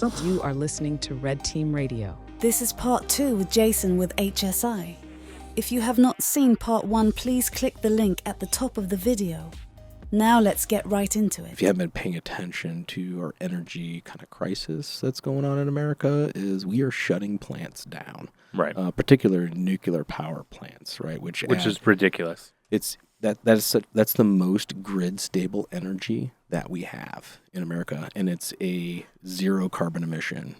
You are listening to Red Team Radio. This is part 2 with Jason with HSI. If you have not seen part 1, please click the link at the top of the video. Now let's get right into it. If you haven't been paying attention to our energy kind of crisis that's going on in America, is we are shutting plants down. Right. Particularly nuclear power plants, right? Which is ridiculous. That's the most grid stable energy that we have in America, and it's a zero carbon emission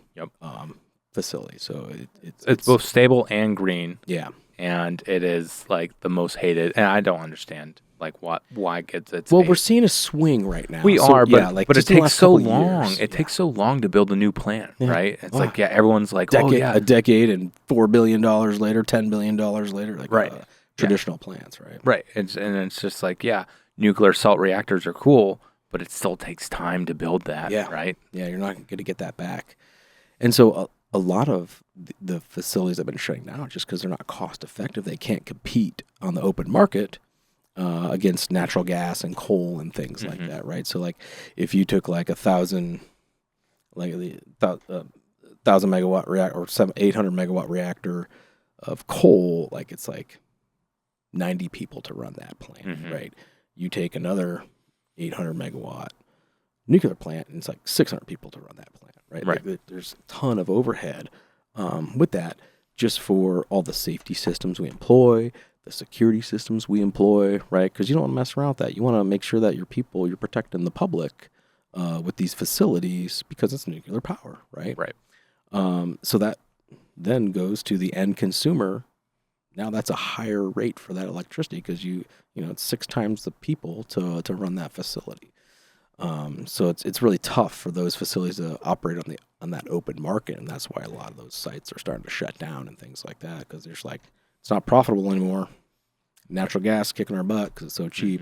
facility. So it's both stable and green. Yeah. And it is like the most hated, and I don't understand why it gets Well, hate. we're seeing a swing right now. We are, but but it takes so long. It takes so long to build a new plant, right? It's everyone's like, a decade and $4 billion later, $10 billion later, right. Traditional plants, right? Right. It's just like, nuclear salt reactors are cool, but it still takes time to build that, right? Yeah, you're not going to get that back. And so a lot of the facilities have been shutting down just because they're not cost effective. They can't compete on the open market against natural gas and coal and things like that, right? So like if you took like 1,000 megawatt reactor or 800 megawatt reactor of coal, like it's like 90 people to run that plant, right? You take another 800 megawatt nuclear plant and it's like 600 people to run that plant, right? Like there's a ton of overhead with that just for all the safety systems we employ, the security systems we employ, right? Because you don't want to mess around with that. You want to make sure that you're protecting the public with these facilities because it's nuclear power, right? Right. So that then goes to the end consumer. Now that's a higher rate for that electricity because it's 6 times the people to run that facility. So it's really tough for those facilities to operate on that open market, and that's why a lot of those sites are starting to shut down and things like that because they're just like, it's not profitable anymore. Natural gas kicking our butt because it's so cheap.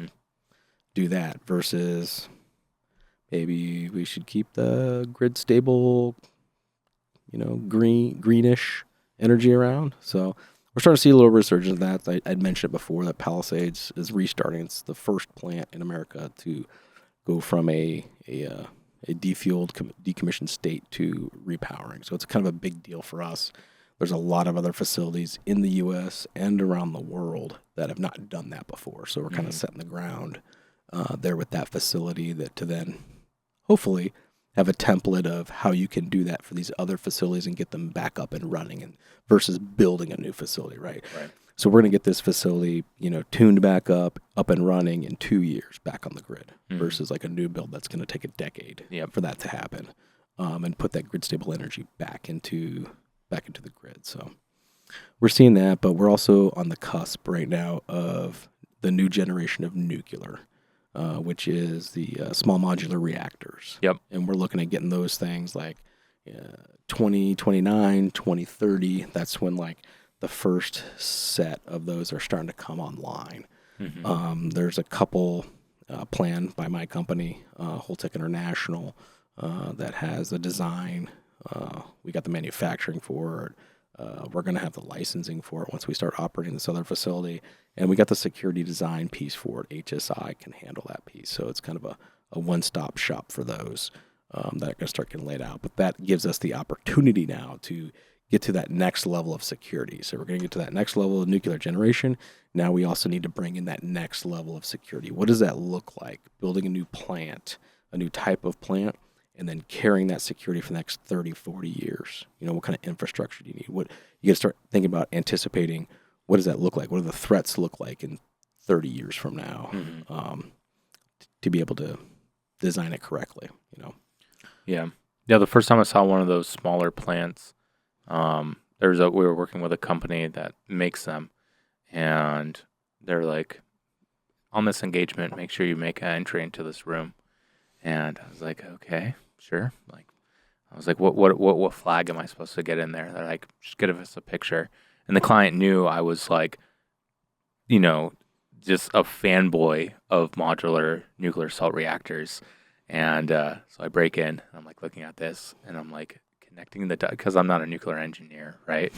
Do that versus maybe we should keep the grid stable, greenish energy around. So we're starting to see a little resurgence of that. I'd mentioned it before that Palisades is restarting. It's the first plant in America to go from a defueled, decommissioned state to repowering. So it's kind of a big deal for us. There's a lot of other facilities in the U.S. and around the world that have not done that before. So we're kind of setting the ground there with that facility to then hopefully have a template of how you can do that for these other facilities and get them back up and running and versus building a new facility, right? So we're going to get this facility, tuned back up and running in 2 years back on the grid versus like a new build that's going to take a decade for that to happen and put that grid stable energy back into the grid. So we're seeing that, but we're also on the cusp right now of the new generation of nuclear, which is the small modular reactors. Yep. And we're looking at getting those things like 2029, 2030. That's when like the first set of those are starting to come online. There's a couple planned by my company, Holtec International, that has a design. We got the manufacturing for it. We're going to have the licensing for it once we start operating this other facility. And we got the security design piece for it. HSI can handle that piece. So it's kind of a one-stop shop for those that are going to start getting laid out. But that gives us the opportunity now to get to that next level of security. So we're going to get to that next level of nuclear generation. Now we also need to bring in that next level of security. What does that look like? Building a new plant, a new type of plant, and then carrying that security for the next 30, 40 years. What kind of infrastructure do you need? You got to start thinking about anticipating what does that look like? What do the threats look like in 30 years from now to be able to design it correctly, Yeah. The first time I saw one of those smaller plants, we were working with a company that makes them, and they're like, on this engagement, make sure you make an entry into this room. And I was like, okay, sure. I was like, what flag am I supposed to get in there? They're like, just give us a picture. And the client knew I was like, just a fanboy of modular nuclear salt reactors. And so I break in, and I'm like looking at this, and I'm like connecting the dots, because I'm not a nuclear engineer, right?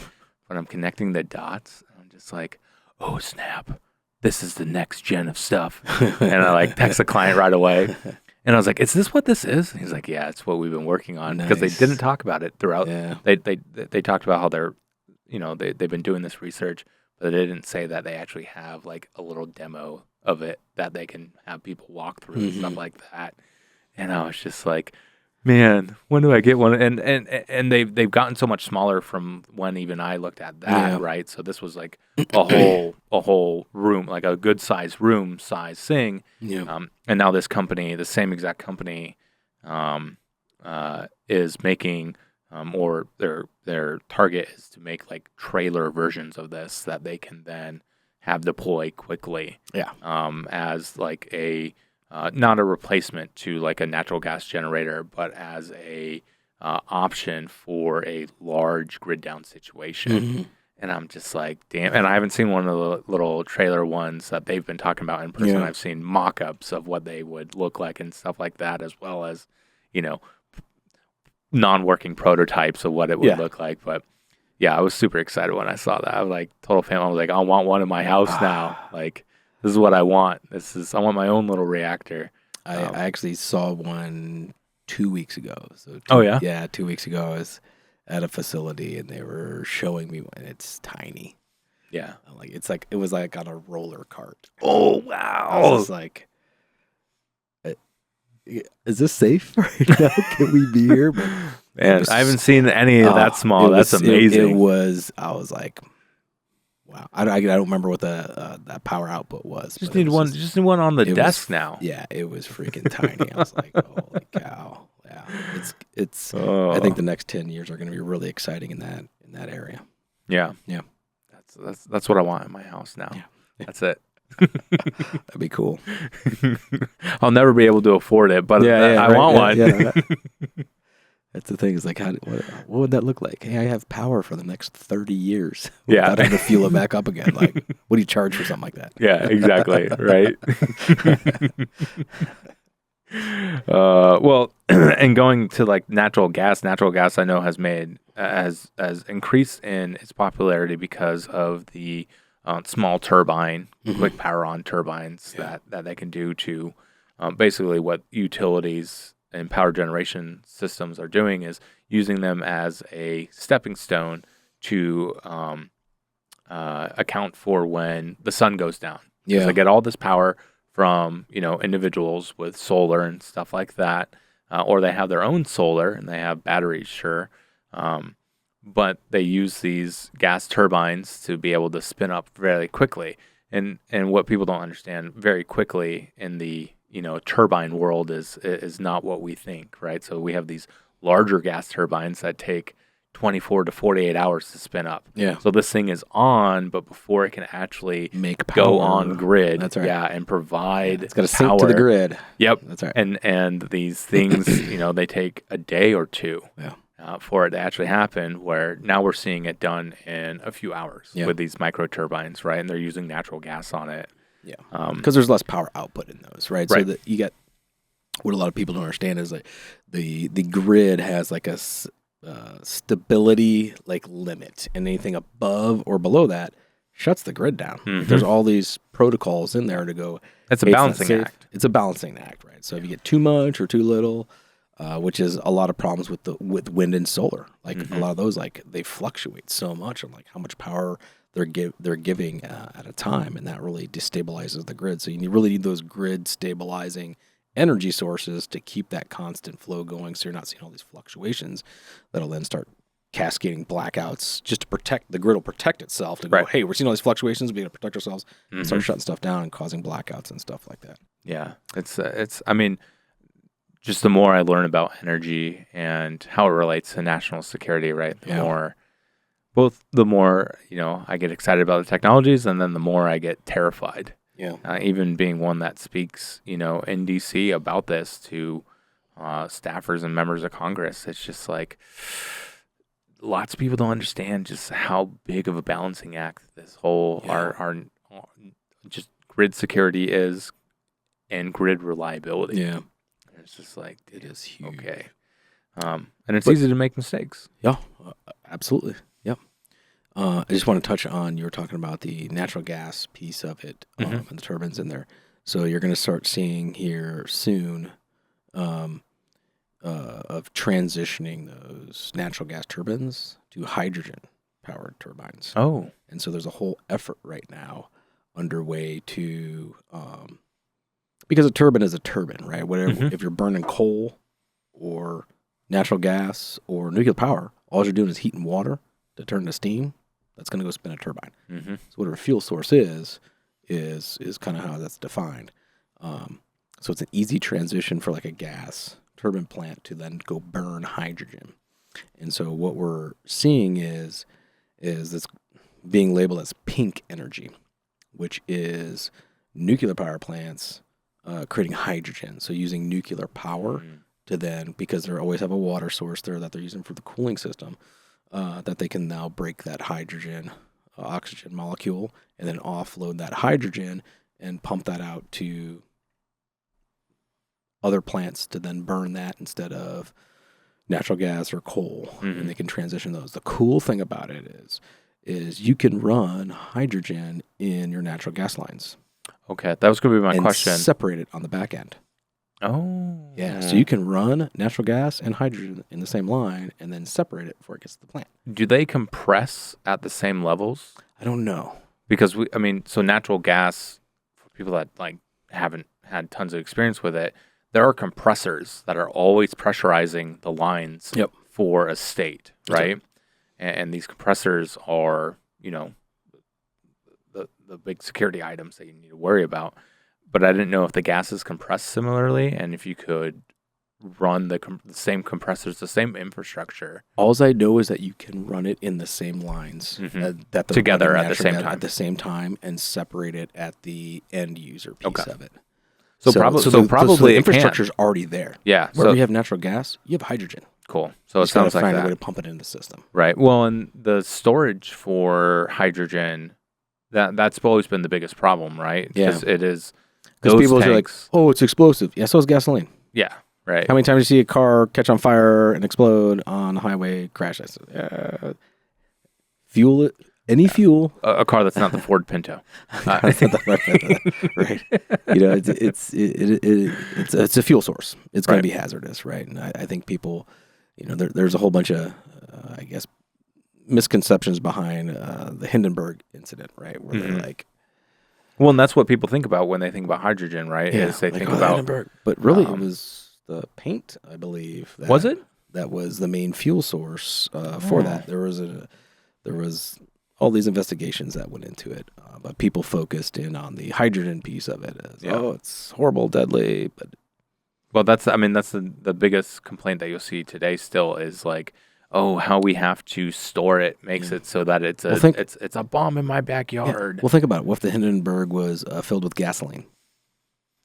But I'm connecting the dots, and I'm just like, oh, snap. This is the next gen of stuff. And I like text the client right away. And I was like, "Is this what this is?" And he's like, "Yeah, it's what we've been working on," because they Nice. didn't talk about it throughout. Yeah. They talked about how they're, they've been doing this research, but they didn't say that they actually have like a little demo of it that they can have people walk through and stuff like that. And I was just like, man, when do I get one? And they've gotten so much smaller from when even I looked at that, right? So this was like a whole room, like a good sized room size thing. Yeah. And now this company, the same exact company, is making, or their target is to make like trailer versions of this that they can then have deploy quickly. Yeah. As like a not a replacement to like a natural gas generator, but as a option for a large grid down situation. And I'm just like, damn. And I haven't seen one of the little trailer ones that they've been talking about in person. Yeah. I've seen mock-ups of what they would look like and stuff like that, as well as, non-working prototypes of what it would look like. But yeah, I was super excited when I saw that. I was like, total fan. I was like, I want one in my house now. Like, this is what I want. I want my own little reactor. I actually saw one 2 weeks ago. So yeah? 2 weeks ago I was at a facility and they were showing me one. It's tiny. Yeah. It was like on a roller cart. Oh, wow. I was just like, is this safe right now? Can we be here? But man, I haven't seen any of that small. That's amazing. I was like, wow. I don't remember what that power output was. Just need one on the desk now. Yeah, it was freaking tiny. I was like, holy cow. Yeah. It's I think the next 10 years are going to be really exciting in that area. Yeah. Yeah. That's what I want in my house now. Yeah. That's it. That'd be cool. I'll never be able to afford it, but I want one. Yeah. That's the thing. Is like, what would that look like? Hey, I have power for the next 30 years. Without having to fuel it back up again. Like, what do you charge for something like that? Yeah, exactly. Right. Well, and going to like natural gas I know has made has increased in its popularity because of the small turbine, quick power on turbines that they can do to basically what utilities and power generation systems are doing is using them as a stepping stone to account for when the sun goes down. Yeah. Because they get all this power from individuals with solar and stuff like that, or they have their own solar and they have batteries, sure, but they use these gas turbines to be able to spin up very quickly. And what people don't understand very quickly in the turbine world is not what we think, right? So we have these larger gas turbines that take 24 to 48 hours to spin up. Yeah. So this thing is on, but before it can actually make power, go on grid, that's right. and provide it's got to sync to the grid. Yep. That's right. And these things, they take a day or two for it to actually happen, where now we're seeing it done in a few hours with these micro turbines, right? And they're using natural gas on it. Yeah. Because there's less power output in those, right? So that you get, what a lot of people don't understand is like the grid has like a stability like limit, and anything above or below that shuts the grid down. Like, there's all these protocols in there to go. It's a balancing act. It's a balancing act, right? So if you get too much or too little, which is a lot of problems with wind and solar. Like a lot of those, like they fluctuate so much on like how much power they're giving at a time, and that really destabilizes the grid. So you really need those grid stabilizing energy sources to keep that constant flow going, so you're not seeing all these fluctuations that'll then start cascading blackouts just to protect the grid. Will protect itself to go, hey, we're seeing all these fluctuations, we got to protect ourselves, and start shutting stuff down and causing blackouts and stuff like that. Yeah, it's I mean, just the more I learn about energy and how it relates to national security, right? The more I get excited about the technologies, and then the more I get terrified. Yeah. Even being one that speaks, in DC about this to staffers and members of Congress, it's just like lots of people don't understand just how big of a balancing act this whole our just grid security is, and grid reliability. Yeah. And it's just like it is huge. Okay. And it's easy to make mistakes. Yeah, absolutely. Yep. I just want to touch on, you were talking about the natural gas piece of it and the turbines in there. So you're going to start seeing here soon of transitioning those natural gas turbines to hydrogen-powered turbines. Oh. And so there's a whole effort right now underway to, because a turbine is a turbine, right? Whatever, if you're burning coal or natural gas or nuclear power, all you're doing is heating water to turn to steam. That's going to go spin a turbine. So whatever fuel source is kind of how that's defined. So it's an easy transition for like a gas turbine plant to then go burn hydrogen. And so what we're seeing is this being labeled as pink energy, which is nuclear power plants creating hydrogen. So using nuclear power to then, because they always have a water source there that they're using for the cooling system, that they can now break that hydrogen, oxygen molecule, and then offload that hydrogen and pump that out to other plants to then burn that instead of natural gas or coal, and they can transition those. The cool thing about it is you can run hydrogen in your natural gas lines. Okay, that was going to be my and question. Separate it on the back end. Oh. Yeah, so you can run natural gas and hydrogen in the same line and then separate it before it gets to the plant. Do they compress at the same levels? I don't know. Because so natural gas, for people that like haven't had tons of experience with it, there are compressors that are always pressurizing the lines for a state, right? And these compressors are, the big security items that you need to worry about. But I didn't know if the gases compress similarly, and if you could run the same compressors, the same infrastructure. All I know is that you can run it in the same lines that together at the same time, and separate it at the end user piece of it. So probably the infrastructure's already there. Yeah. Wherever you have natural gas, you have hydrogen. Cool. So it sounds like find that. a way to pump it into the system. Right. Well, and the storage for hydrogen, that's always been the biggest problem, right? Yeah. It is. Because people are like, tanks, oh, it's explosive. Yeah, so is gasoline. Yeah. Right. How many times do you see a car catch on fire and explode on a highway crash? I said, fuel it. Any fuel. A car that's not the Ford Pinto. Right. It's a fuel source. It's going to be hazardous, right? And I think people, there's a whole bunch of, I guess, misconceptions behind the Hindenburg incident, right? Where they're like, well, and that's what people think about when they think about hydrogen, right? Yeah, is they think about about Hindenburg. But really, it was the paint, I believe. Was it? That was the main fuel source for that. There was all these investigations that went into it, but people focused in on the hydrogen piece of it as, it's horrible, deadly. Well, that's the biggest complaint that you'll see today still is like, oh, how we have to store it makes it so that it's a bomb in my backyard. Yeah. Well, think about it. What if the Hindenburg was filled with gasoline?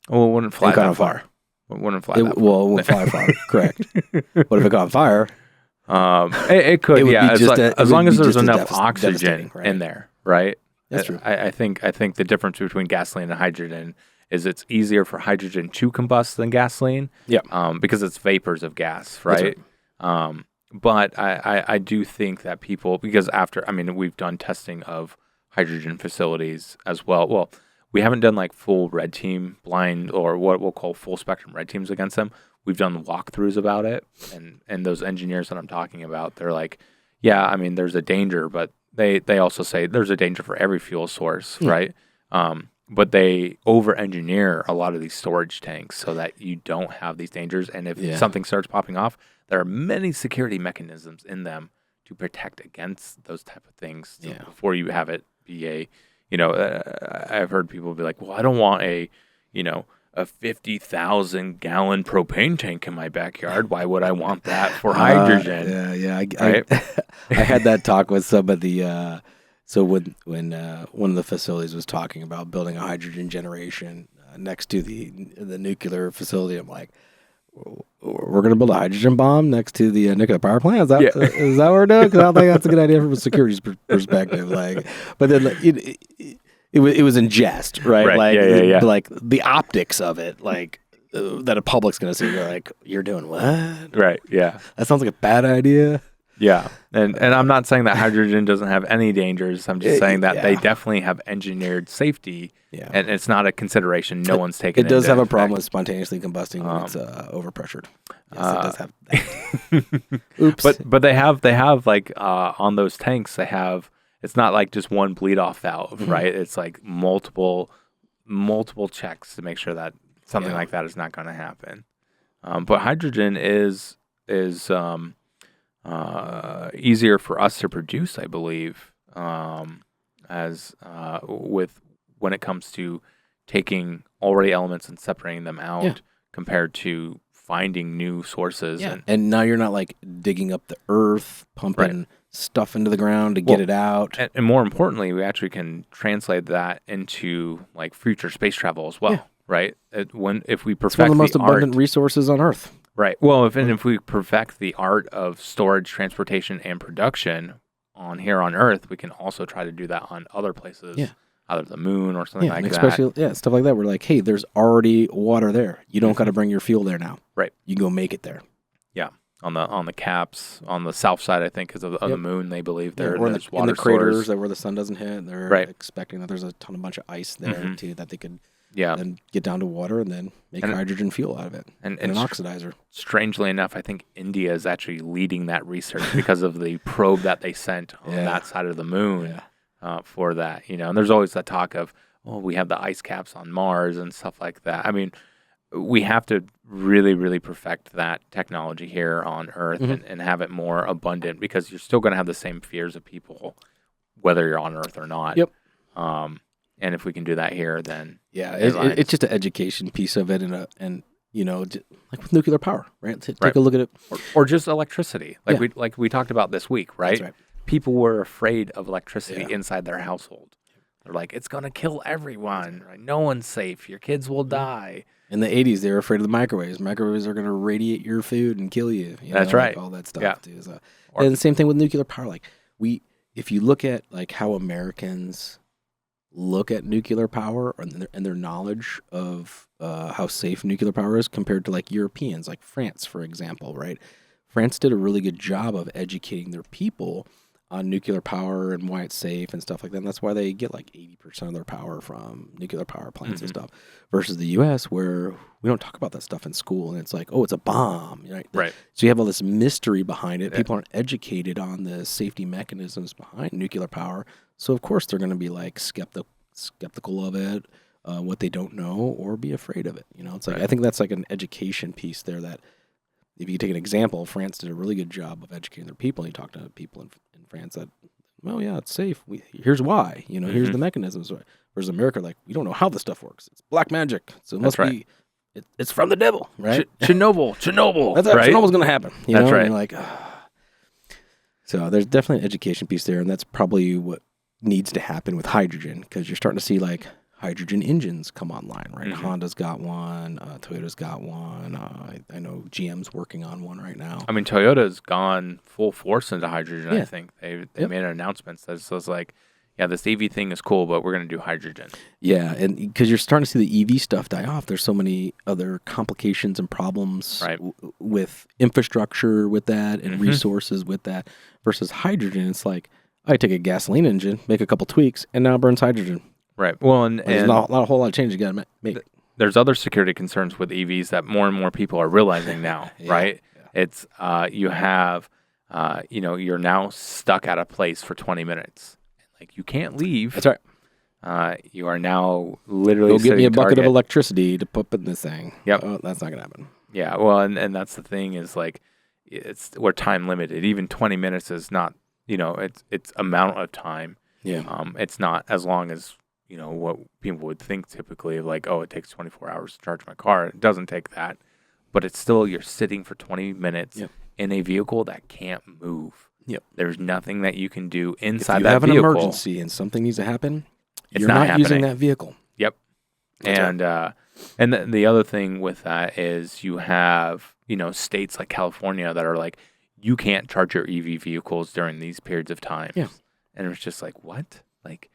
Well, it wouldn't fly that far. It wouldn't fly that far. Well, it wouldn't fly far. Correct. What if it caught on fire? It could, as long as there's enough oxygen right? in there, right? That's true. I think the difference between gasoline and hydrogen is it's easier for hydrogen to combust than gasoline. Yeah. Because it's vapors of gas, right? But I do think that people, because we've done testing of hydrogen facilities as well. Well, we haven't done like full red team blind or what we'll call full spectrum red teams against them. We've done walkthroughs about it. And those engineers that I'm talking about, they're like, yeah, there's a danger, but they also say there's a danger for every fuel source, right? But they over-engineer a lot of these storage tanks so that you don't have these dangers. And if something starts popping off, there are many security mechanisms in them to protect against those type of things before you have it be I've heard people be like, well, I don't want a 50,000 gallon propane tank in my backyard. Why would I want that for hydrogen? I had that talk with some of the, so when one of the facilities was talking about building a hydrogen generation next to the nuclear facility, I'm like, we're going to build a hydrogen bomb next to the nuclear power plant? Is that what we're doing? Because I don't think that's a good idea from a security perspective. But then it was in jest, right? Like the optics of it, that a public's going to see, you're like, you're doing what? Right, yeah. That sounds like a bad idea. Yeah, and I'm not saying that hydrogen doesn't have any dangers. I'm just saying that they definitely have engineered safety, and it's not a consideration. No one's taken. It does have a problem with spontaneously combusting when it's overpressured. Yes, it does have that. Oops. But they have like on those tanks they have. It's not like just one bleed off valve, right? It's like multiple checks to make sure that something like that is not going to happen. But hydrogen is easier for us to produce, I believe, as with when it comes to taking already elements and separating them out compared to finding new sources. Yeah. And now you're not like digging up the earth, pumping stuff into the ground to get it out. And more importantly, we actually can translate that into like future space travel as well, right? If we perfect it's one of the most abundant art, resources on Earth. right? Well, if we perfect the art of storage, transportation, and production on here on Earth, we can also try to do that on other places, either the moon or something like especially, that. Stuff like that. We're like, hey, there's already water there. You don't got to bring your fuel there now. Right. You can go make it there. Yeah. On the caps on the south side, I think, of the moon, they believe there's water in the craters source. where the sun doesn't hit. They're expecting that there's a bunch of ice there too that they could then get down to water and then make hydrogen fuel out of it and an oxidizer. Strangely enough, I think India is actually leading that research because of the probe that they sent on that side of the moon for that. And there's always that talk of, we have the ice caps on Mars and stuff like that. I mean, we have to really, really perfect that technology here on Earth and have it more abundant, because you're still going to have the same fears of people, whether you're on Earth or not. Yep. And if we can do that here, then it's just an education piece of it, and like with nuclear power, right? Take a look at it, or just electricity, like we talked about this week, right? That's right. People were afraid of electricity inside their household. They're like, it's going to kill everyone. Right? No one's safe. Your kids will die. In the 80s, they were afraid of the microwaves. Microwaves are going to radiate your food and kill you. That's right. Like all that stuff too. So, and the same thing with nuclear power. Like if you look at like how Americans look at nuclear power and their knowledge of how safe nuclear power is compared to like Europeans, like France, for example, right? France did a really good job of educating their people on nuclear power and why it's safe and stuff like that. And that's why they get like 80% of their power from nuclear power plants and stuff, versus the U.S. where we don't talk about that stuff in school. And it's like, oh, it's a bomb. Right. So you have all this mystery behind it. People aren't educated on the safety mechanisms behind nuclear power. So, of course, they're going to be like skeptical of it, what they don't know, or be afraid of it. It's like, I think that's like an education piece there that, if you take an example, France did a really good job of educating their people. You talk to people in France that, well, yeah, it's safe. Here's why. Here's the mechanisms. Whereas America, like, we don't know how this stuff works. It's black magic. So it must be, it's from the devil, right? Chernobyl. That's right. Chernobyl going to happen. That's right. And you're like, So there's definitely an education piece there, and that's probably what needs to happen with hydrogen, because you're starting to see, like, hydrogen engines come online, right? Honda's got one, Toyota's got one. I know GM's working on one right now. I mean, Toyota's gone full force into hydrogen. I think they made an announcement that says like, this EV thing is cool, but we're going to do hydrogen. Yeah, and because you're starting to see the EV stuff die off, there's so many other complications and problems with infrastructure with that and resources with that, versus hydrogen. It's like, I take a gasoline engine, make a couple tweaks, and now it burns hydrogen. Right. Well, and there's not a whole lot of change you got to make. There's other security concerns with EVs that more and more people are realizing now, right? Yeah. It's you have, you're now stuck at a place for 20 minutes. Like, you can't leave. That's right. You are now literally go get me a bucket of electricity to put in this thing. Yep. Oh, that's not gonna happen. Yeah. Well, and that's the thing is like, we're time limited. Even 20 minutes is not, it's amount of time. Yeah. It's not as long as what people would think typically, like, oh, it takes 24 hours to charge my car. It doesn't take that, but it's still, you're sitting for 20 minutes in a vehicle that can't move. Yep. There's nothing that you can do inside if you that have vehicle. An emergency and something needs to happen, you're not using that vehicle. Yep. And the other thing with that is you have, states like California that are like, you can't charge your EV vehicles during these periods of time. Yeah. And it's just like, what? Like,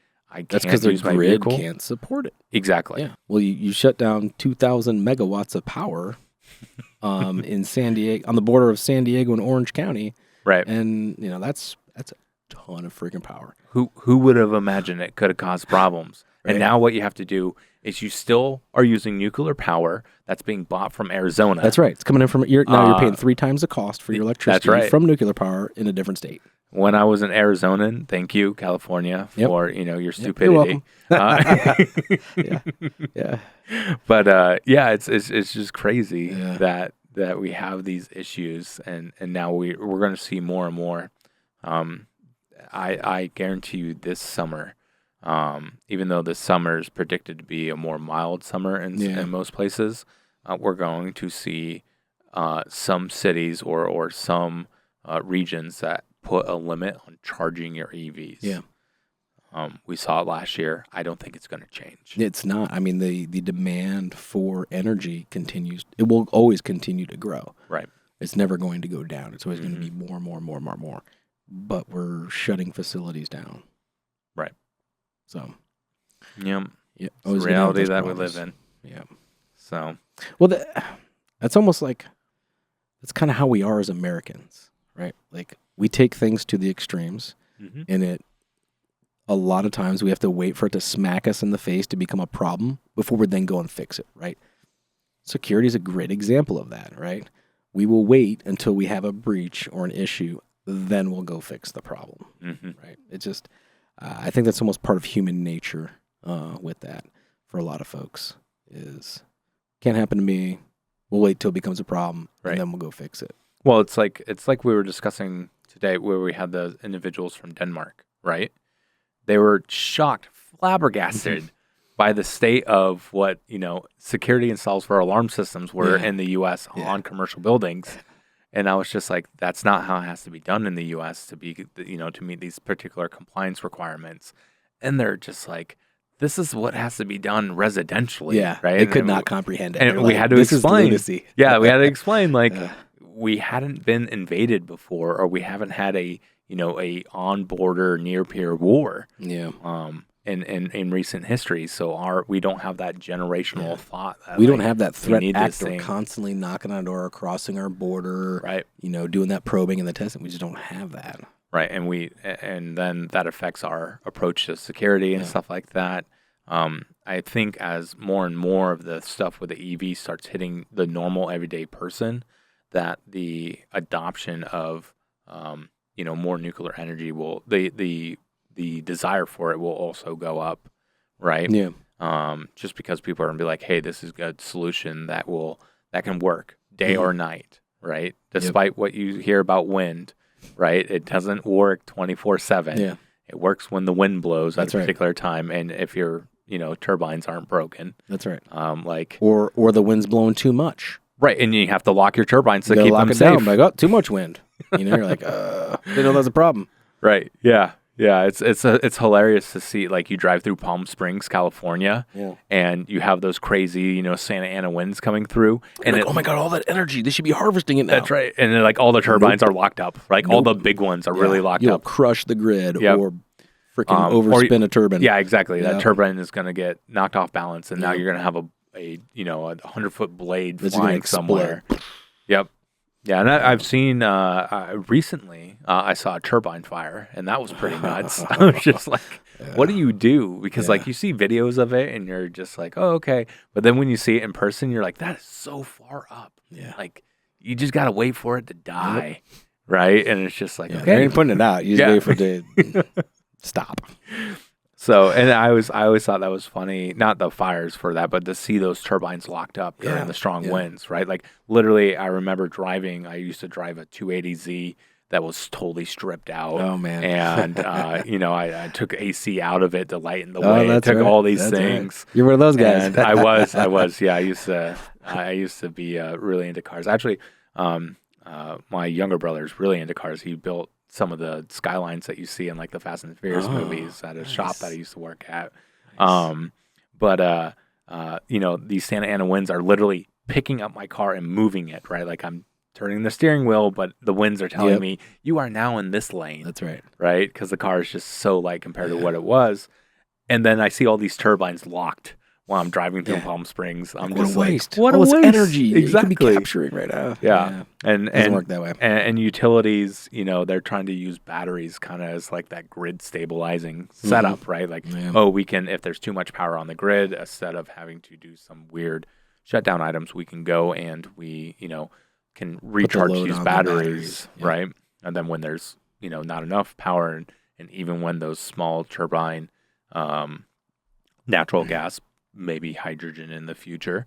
that's because their grid can't support it. Exactly. Yeah. Well, you shut down 2,000 megawatts of power in San Diego, on the border of San Diego and Orange County, Right. And that's a ton of freaking power. Who would have imagined it could have caused problems? Right. And now what you have to do is you still are using nuclear power that's being bought from Arizona. That's right. It's coming in from now you're paying 3 times the cost for your electricity right. from nuclear power in a different state. When I was an Arizonan, thank you, California, for your stupidity. You're welcome. Yeah. But it's just crazy that we have these issues, and now we're going to see more and more. I guarantee you this summer, even though this summer is predicted to be a more mild summer in most places, we're going to see some cities or some regions that put a limit on charging your EVs. Yeah. We saw it last year. I don't think it's going to change. It's not. I mean, the demand for energy continues. It will always continue to grow. Right. It's never going to go down. It's always going to be more and more and more and more and more. But we're shutting facilities down. Right. So. Yeah. Yeah. It's the reality that we live in. Yeah. So. Well, that's almost like, that's kind of how we are as Americans, right? Like, we take things to the extremes, and a lot of times we have to wait for it to smack us in the face to become a problem before we then go and fix it, right? Security is a great example of that, right? We will wait until we have a breach or an issue, then we'll go fix the problem, right? It's just, I think that's almost part of human nature with that for a lot of folks is, can't happen to me, we'll wait till it becomes a problem, and then we'll go fix it. Well, it's like we were discussing today where we had the individuals from Denmark, right? They were shocked, flabbergasted by the state of what, security installs for alarm systems were in the U.S. on commercial buildings. And I was just like, that's not how it has to be done in the U.S. to be, to meet these particular compliance requirements. And they're just like, this is what has to be done residentially, right? They could not comprehend it. And we had to explain. We had to explain, we hadn't been invaded before, or we haven't had a on-border near-peer war in recent history. So we don't have that generational thought. We don't have that threat actor constantly knocking on our door, crossing our border, right? Doing that probing and the testing. We just don't have that. Right, and then that affects our approach to security and stuff like that. I think as more and more of the stuff with the EV starts hitting the normal everyday person, that the adoption of more nuclear energy will the desire for it will also go up, right? Yeah. Just because people are gonna be like, hey, this is a good solution that can work day or night, right? Despite what you hear about wind, right? It doesn't work 24/7. Yeah. It works when the wind blows at a particular time, and if your turbines aren't broken. That's right. Or the wind's blowing too much. Right, and you have to lock your turbines to keep them safe. Down. Like, oh, too much wind. You're like, didn't know that's a problem. Right. Yeah. Yeah. It's hilarious to see. Like, you drive through Palm Springs, California, and you have those crazy, Santa Ana winds coming through, and oh my god, all that energy! They should be harvesting it now. That's right. And then, all the turbines are locked up. All the big ones are really locked You'll up. Crush the grid or freaking overspin a turbine. Yeah, exactly. That turbine is going to get knocked off balance, and now you're going to have a 100-foot blade flying somewhere. Yep. Yeah, and I've seen recently. I saw a turbine fire, and that was pretty nuts. I was just like, "What do you do?" Because you see videos of it, and you're just like, "Oh, okay." But then when you see it in person, you're like, "That is so far up." Yeah. Like, you just gotta wait for it to die, right? And it's just like, okay, they ain't putting it out. You just wait for it to stop. So, and I always thought that was funny, not the fires for that, but to see those turbines locked up during the strong winds, right? Like, literally, I remember I used to drive a 280Z that was totally stripped out. Oh, man. And, I took AC out of it to lighten the way. I took all these things. Right. You're one of those guys. And I was, yeah. I used to be really into cars. Actually, my younger brother's really into cars. He built some of the skylines that you see in the Fast and Furious movies at a shop that I used to work at. Nice. These Santa Ana winds are literally picking up my car and moving it, right? Like, I'm turning the steering wheel, but the winds are telling me, you are now in this lane. That's right. Right? Because the car is just so light compared to what it was. And then I see all these turbines locked, while I'm driving through Yeah. Palm Springs. I'm What a just like, waste. what a All this waste. energy you could be Exactly. capturing right now. Yeah. Doesn't And work that way. and utilities, they're trying to use batteries kind of as like that grid stabilizing setup, right? Like, Yeah. we can, if there's too much power on the grid, instead of having to do some weird shutdown items, we can go and we, can recharge load these on the batteries, batteries. Yeah. right? And then when there's, not enough power, and even when those small turbine, natural gas, maybe hydrogen in the future,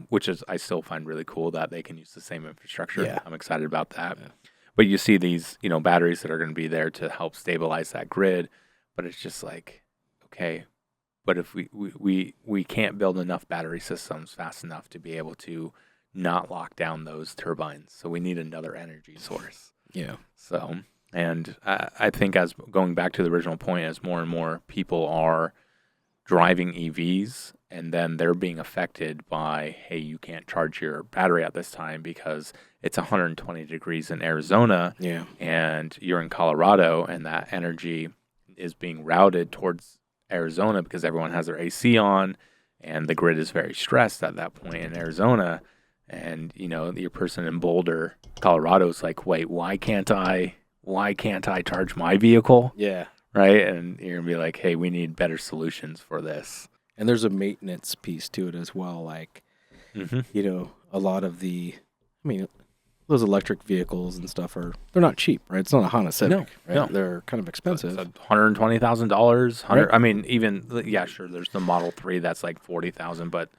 which is, I still find really cool that they can use the same infrastructure. Yeah. I'm excited about that. Yeah. But you see these, batteries that are going to be there to help stabilize that grid. But it's just like, okay, but if we can't build enough battery systems fast enough to be able to not lock down those turbines. So we need another energy source. Yeah. So, and I think, as going back to the original point, as more and more people are driving EVs, and then they're being affected by, hey, you can't charge your battery at this time because it's 120 degrees in Arizona, Yeah. and you're in Colorado, and that energy is being routed towards Arizona because everyone has their AC on, and the grid is very stressed at that point in Arizona. And your person in Boulder, Colorado, is like, wait, why can't I charge my vehicle? Yeah. Right? And you're gonna be like, hey, we need better solutions for this. And there's a maintenance piece to it as well. Like, a lot of those electric vehicles and stuff they're not cheap, right? It's not a Honda Civic, right? no. They're kind of expensive. It's $120,000. Right. I mean, even, yeah, sure, there's the Model 3 that's like $40,000, but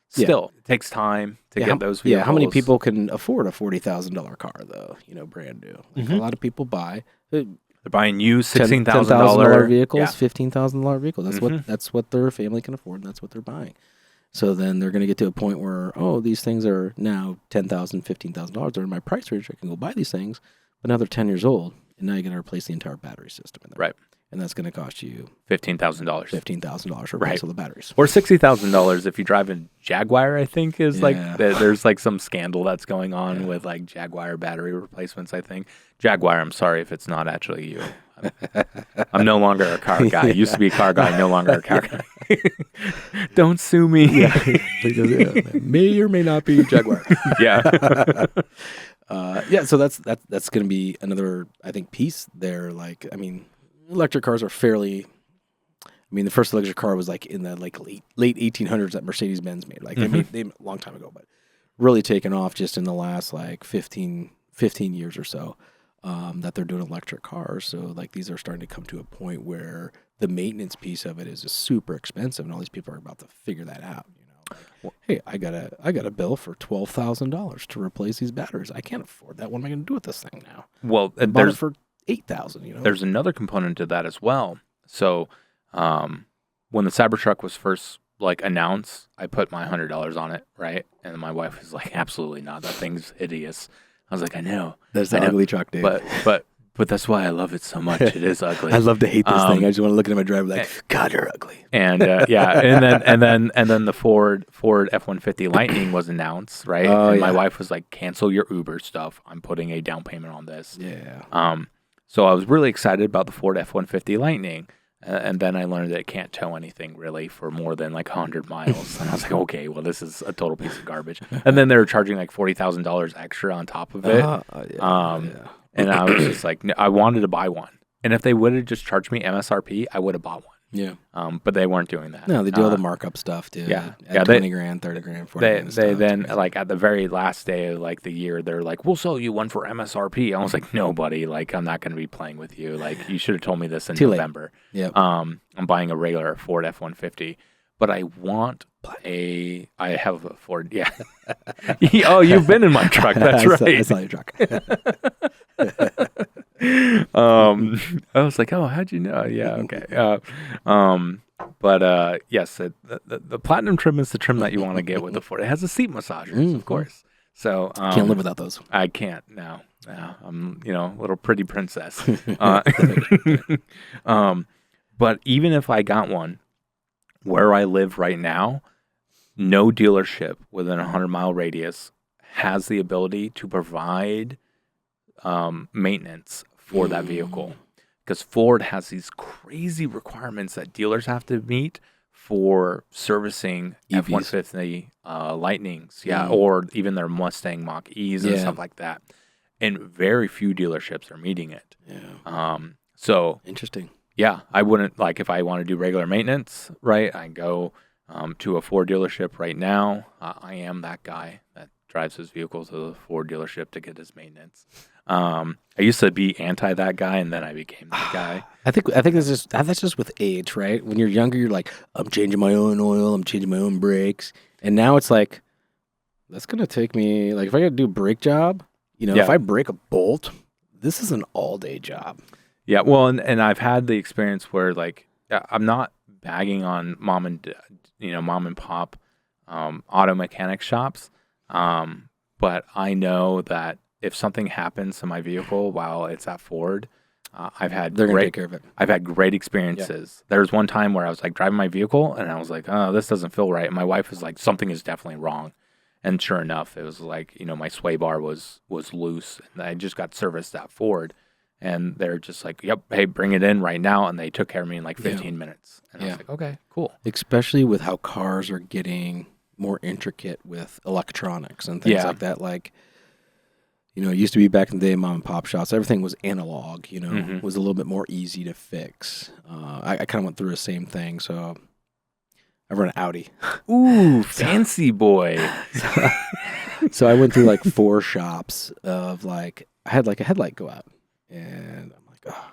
still, it takes time to get those vehicles. Yeah, how many people can afford a $40,000 car though? Brand new. Like a lot of people buy They're buying used $16,000 $10,000 vehicles, Yeah. $15,000 vehicles. That's what their family can afford, and that's what they're buying. So then they're going to get to a point where, these things are now $10,000, $15,000. They're in my price range. I can go buy these things, but now they're 10 years old, and now you got to replace the entire battery system in there. Right. And that's going to cost you $15,000. $15,000 to replace all the batteries. Or $60,000 if you drive a Jaguar, I think, is like, there's like some scandal that's going on with like Jaguar battery replacements, I think. Jaguar, I'm sorry if it's not actually you. I'm no longer a car guy. I used to be a car guy, no longer a car guy. Don't sue me. May or may not be Jaguar. Yeah. So that's going to be another, I think, piece there. Like, electric cars are fairly. The first electric car was like in the late 1800s that Mercedes-Benz made. Like they made a long time ago, but really taken off just in the last like 15 years or so. That they're doing electric cars. So like these are starting to come to a point where the maintenance piece of it is just super expensive, and all these people are about to figure that out. Hey, I got a bill for $12,000 to replace these batteries. I can't afford that. What am I going to do with this thing now? Well, I bought it for $8,000. There's another component to that as well. So, when the Cybertruck was first announced, I put my $100 on it, right? And my wife was like, "Absolutely not. That thing's hideous." I was like, "I know. There's an ugly truck, dude. But that's why I love it so much. It is ugly. I love to hate this thing. I just want to look at my driver like, God, you're ugly." And and then the Ford F-150 Lightning was announced, right? And my wife was like, "Cancel your Uber stuff. I'm putting a down payment on this." Yeah. So I was really excited about the Ford F-150 Lightning. And then I learned that it can't tow anything really for more than 100 miles. And I was like, okay, well, this is a total piece of garbage. And then they were charging $40,000 extra on top of it. And I was just like, I wanted to buy one. And if they would have just charged me MSRP, I would have bought one. Yeah. But they weren't doing that. No, they do all the markup stuff, dude. Yeah. At 20 grand, 30 grand, 40 grand. They then, at the very last day of the year, they're like, "We'll sell you one for MSRP." I was like, "No, buddy. I'm not going to be playing with you. You should have told me this in November." Yeah. I'm buying a regular Ford F-150, but I want I have a Ford. Yeah. Oh, you've been in my truck. That's right. I saw your truck. I was like, "Oh, how'd you know?" Yeah, okay. But yes, the platinum trim is the trim that you want to get with the Ford. It has the seat massagers, of course. So can't live without those. I can't. No. I'm a little pretty princess. But even if I got one, where I live right now, no dealership within a 100-mile radius has the ability to provide maintenance for that vehicle, because Ford has these crazy requirements that dealers have to meet for servicing EVs. F-150 Lightnings, or even their Mustang Mach-E's and stuff like that. And very few dealerships are meeting it. Yeah. So Interesting. yeah, I wouldn't, like, if I want to do regular maintenance, right, I go to a Ford dealership right now. I am that guy that drives his vehicle to the Ford dealership to get his maintenance. I used to be anti that guy, and then I became that guy. I think that's just with age, right? When you're younger, you're like, I'm changing my own oil, I'm changing my own brakes, and now it's like, that's gonna take me, like, if I gotta do a brake job, if I break a bolt, this is an all day job. Yeah, well, and I've had the experience where, like, I'm not bagging on mom and pop auto mechanic shops, but I know that if something happens to my vehicle while it's at Ford, they're gonna take care of it. I've had great experiences. Yeah. There was one time where I was like driving my vehicle and I was like, oh, this doesn't feel right. And my wife was like, something is definitely wrong. And sure enough, it was like, my sway bar was loose, and I just got serviced at Ford. And they're just like, yep, hey, bring it in right now. And they took care of me in like 15 minutes. And I was like, okay, cool. Especially with how cars are getting more intricate with electronics and things like that. Like, it used to be back in the day, mom and pop shops, everything was analog, it was a little bit more easy to fix. I kind of went through the same thing. So I run an Audi. Ooh, fancy boy. So I went through like 4 shops of like, I had like a headlight go out. And I'm like, oh,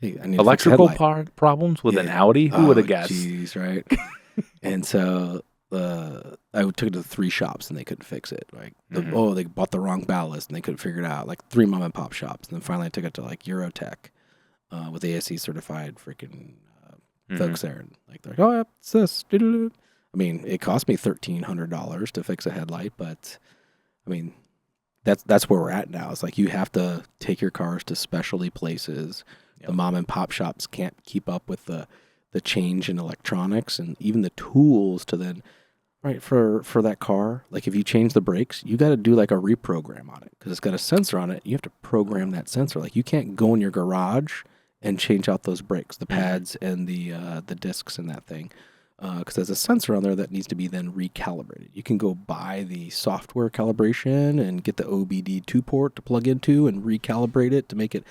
hey, I need electrical problems with an Audi? Who would have guessed? Jeez, right? And so I took it to 3 shops and they couldn't fix it. Like, they bought the wrong ballast and they couldn't figure it out. Like 3 mom and pop shops. And then finally I took it to like Eurotech with ASE certified freaking folks there. And like, they're like, oh, yeah, it's this. I mean, it cost me $1,300 to fix a headlight, but I mean, that's where we're at now. It's like you have to take your cars to specialty places. Yep. The mom and pop shops can't keep up with the change in electronics and even the tools to then, right, for that car. Like if you change the brakes, you got to do like a reprogram on it because it's got a sensor on it. You have to program that sensor. Like you can't go in your garage and change out those brakes, the pads and the discs in that thing. Because there's a sensor on there that needs to be then recalibrated. You can go buy the software calibration and get the OBD2 port to plug into and recalibrate it to make it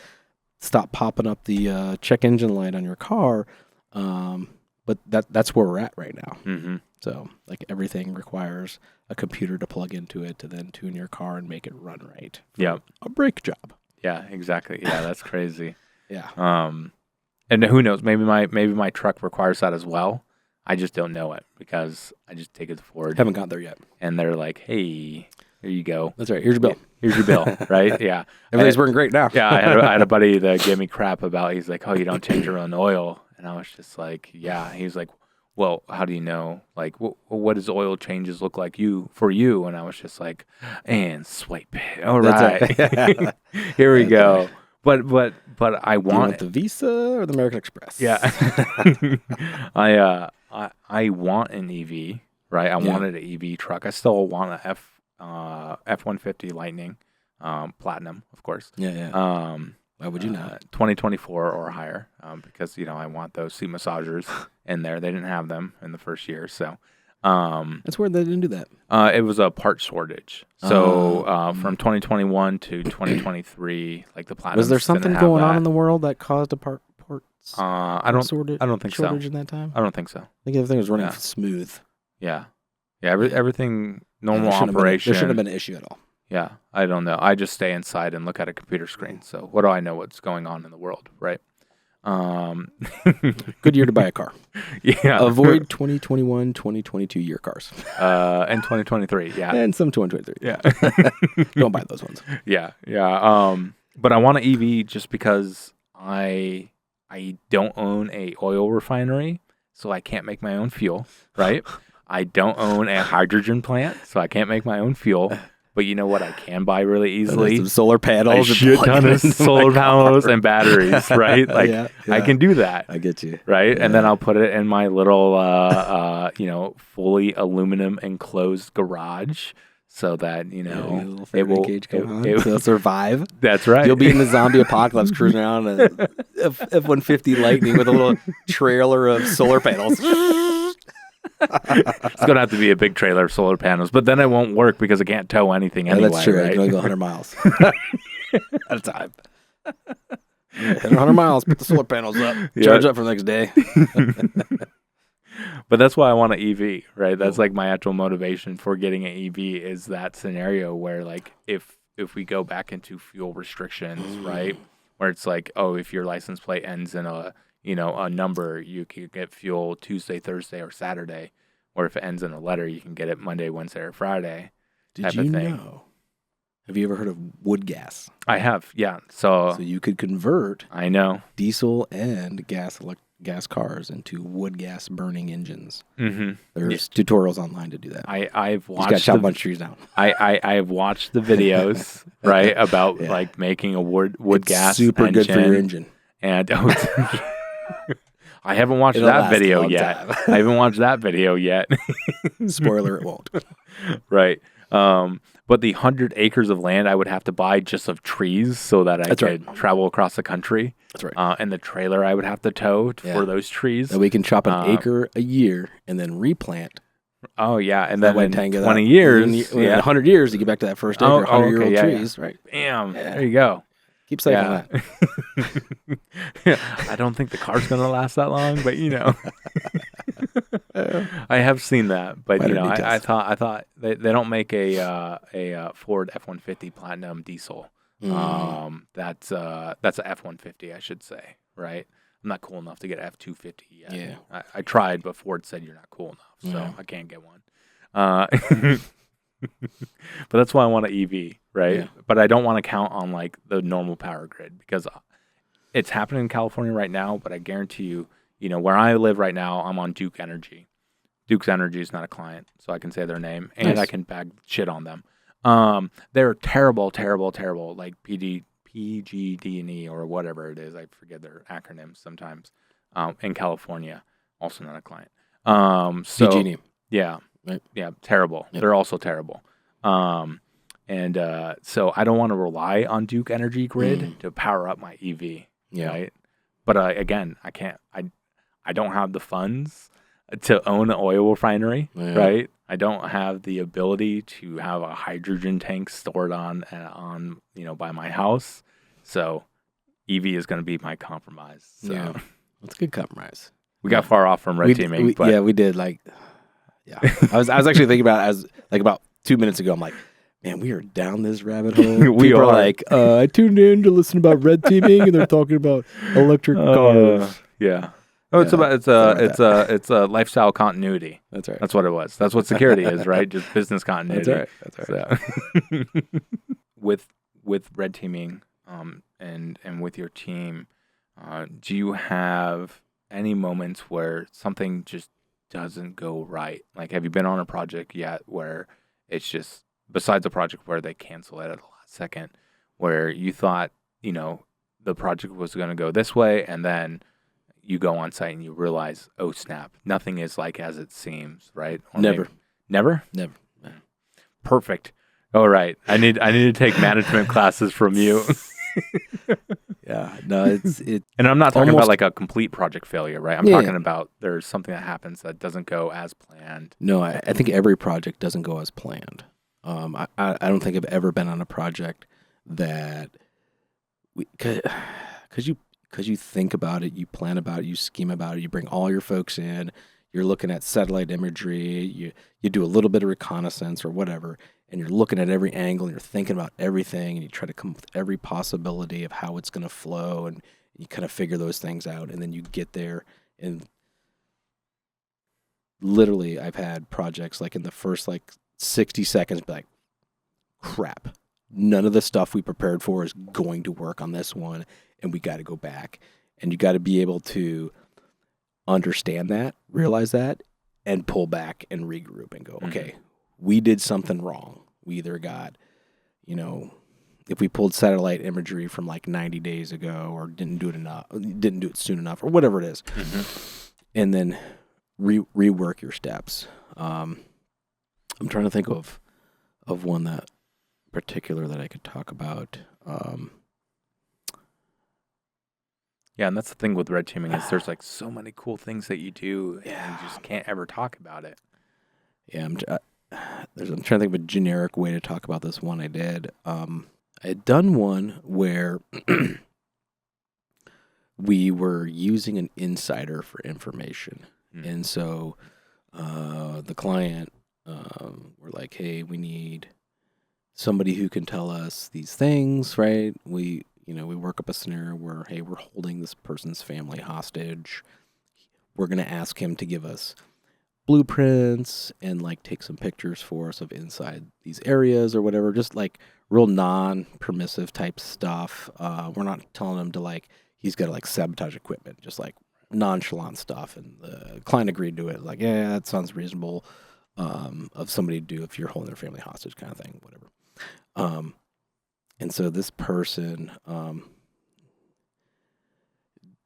stop popping up the check engine light on your car. But that's where we're at right now. Mm-hmm. So like everything requires a computer to plug into it to then tune your car and make it run right. Yeah, a brake job. Yeah, exactly. Yeah, that's crazy. Yeah. And who knows? Maybe my truck requires that as well. I just don't know it because I just take it to Ford. Haven't got there yet. And they're like, hey, here you go. That's right. Here's your bill. Here's your bill, right? Yeah. Everything's working great now. Yeah, I had a buddy that gave me crap about, he's like, oh, you don't change your own oil. And I was just like, yeah. He's like, well, how do you know? Like, what does oil changes look like for you? And I was just like, and swipe. All right. Right. Here we go. Right. But I want the Visa or the American Express. Yeah. I want an EV, right? I wanted an EV truck. I still want a F-150 Lightning, Platinum, of course. Yeah. Why would you not? 2024 or higher, because I want those seat massagers in there. They didn't have them in the first year, so. That's weird they didn't do that. It was a part shortage. So from 2021 to 2023, like the Platinum. Was there something going on in the world that caused a parts? I don't think so. Shortage in that time. I don't think so. I think everything was running smooth. Yeah. Everything normal operation. There shouldn't have been an issue at all. Yeah, I don't know. I just stay inside and look at a computer screen. So what do I know what's going on in the world, right? Good year to buy a car. Yeah. Avoid 2021, 2022 year cars. And 2023, yeah. And some 2023. Yeah. Don't buy those ones. Yeah. But I want an EV just because I don't own a oil refinery, so I can't make my own fuel, right? I don't own a hydrogen plant, so I can't make my own fuel. But you know what I can buy really easily? Some solar panels. A shit ton of solar panels and batteries, right? Like, yeah. I can do that. I get you. Right? Yeah. And then I'll put it in my little, fully aluminum enclosed garage so that, it'll survive. That's right. You'll be in the zombie apocalypse cruising around in a F-150 Lightning with a little trailer of solar panels. It's gonna have to be a big trailer of solar panels, but then it won't work because I can't tow anything anyway. That's true. I Right? can only go 100 miles at a time. Hit 100 miles, put the solar panels up, charge up for the next day. But that's why I want an EV, right? That's like my actual motivation for getting an EV is that scenario where like if we go back into fuel restrictions, right? Where it's like, oh, if your license plate ends in a number, you can get fuel Tuesday, Thursday, or Saturday. Or if it ends in a letter, you can get it Monday, Wednesday, or Friday. Did you know? Have you ever heard of wood gas? I have, yeah. So you could convert I know diesel and gas cars into wood gas burning engines. Mm-hmm. There's tutorials online to do that. I've watched. You got to chop a bunch of trees down. I have watched the videos right about like making a wood gas super engine, good for your engine. And I haven't watched that video yet. I haven't watched that video yet. Spoiler: it won't. Right. But the 100 acres of land I would have to buy just of trees so that I could travel across the country. That's right. And the trailer I would have to tow for those trees. And we can chop an acre a year and then replant. Oh, yeah. And then in 20 in years. In 100 years, you get back to that first acre, 100-year-old trees. Right. Bam. Yeah. There you go. Keep saying that. I don't think the car's going to last that long, but I have seen that. But I thought they don't make a Ford F-150 Platinum diesel. That's a F-150, I should say, right? I'm not cool enough to get F-250 yet. Yeah. I tried, but Ford said you're not cool enough, so I can't get one. But that's why I want an EV, right? Yeah. But I don't want to count on like the normal power grid because it's happening in California right now. But I guarantee you, where I live right now, I'm on Duke Energy. Duke's Energy is not a client, so I can say their name and I can bag shit on them. They're terrible, terrible, terrible, like PG&E or whatever it is. I forget their acronyms sometimes. In California, also not a client. PG&E. Yeah. Right. Yeah, terrible. Yep. They're also terrible. So I don't want to rely on Duke Energy Grid to power up my EV. Yeah. Right? But again, I can't. I don't have the funds to own an oil refinery. Yeah. Right. I don't have the ability to have a hydrogen tank stored on by my house. So EV is going to be my compromise. So. Yeah, that's a good compromise. We got far off from red teaming. We did. Yeah, I was actually thinking about it about 2 minutes ago. I'm like, man, we are down this rabbit hole. People are like, I tuned in to listen about red teaming, and they're talking about electric cars. Yeah. Oh, it's a lifestyle continuity. That's right. That's what it was. That's what security is, right? Just business continuity. That's right. So, with red teaming, and with your team, do you have any moments where something just doesn't go right? Like, have you been on a project yet where it's just, besides a project where they cancel it at the last second, where you thought, the project was going to go this way, and then you go on site and you realize, oh snap, nothing is like as it seems, right? Or Never. Never? Never. Perfect. All right. I need to take management classes from you. Yeah, no, it's and I'm not talking about like a complete project failure, right? I'm talking about there's something that happens that doesn't go as planned. No, I think every project doesn't go as planned. I don't think I've ever been on a project that because you think about it, you plan about it, you scheme about it, you bring all your folks in, you're looking at satellite imagery, you do a little bit of reconnaissance or whatever, and you're looking at every angle and you're thinking about everything and you try to come up with every possibility of how it's going to flow and you kind of figure those things out, and then you get there and literally I've had projects like in the first 60 seconds be like, crap, none of the stuff we prepared for is going to work on this one, and we got to go back. And you got to be able to understand that, realize that, and pull back and regroup and go, okay, we did something wrong. We either got, if we pulled satellite imagery from 90 days ago or didn't do it soon enough or whatever it is, and then rework your steps. I'm trying to think of one that particular that I could talk about. Yeah, and that's the thing with red teaming is there's like so many cool things that you do, and you just can't ever talk about it. Yeah, I'm trying to think of a generic way to talk about this one I did. I had done one where we were using an insider for information. And so the client were like, hey, we need somebody who can tell us these things, right? We work up a scenario where, hey, we're holding this person's family hostage. We're going to ask him to give us blueprints and like take some pictures for us of inside these areas or whatever, just like real non-permissive type stuff. We're not telling him to like, he's got to like sabotage equipment, just like nonchalant stuff. And the client agreed to it. Like, yeah, that sounds reasonable of somebody to do if you're holding their family hostage kind of thing, whatever. And so this person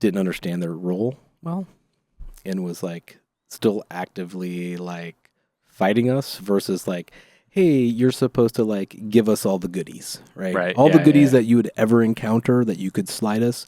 didn't understand their role well and was like still actively like fighting us versus like, hey, you're supposed to like give us all the goodies, right? Right. All Yeah, the goodies yeah. that you would ever encounter that you could slide us.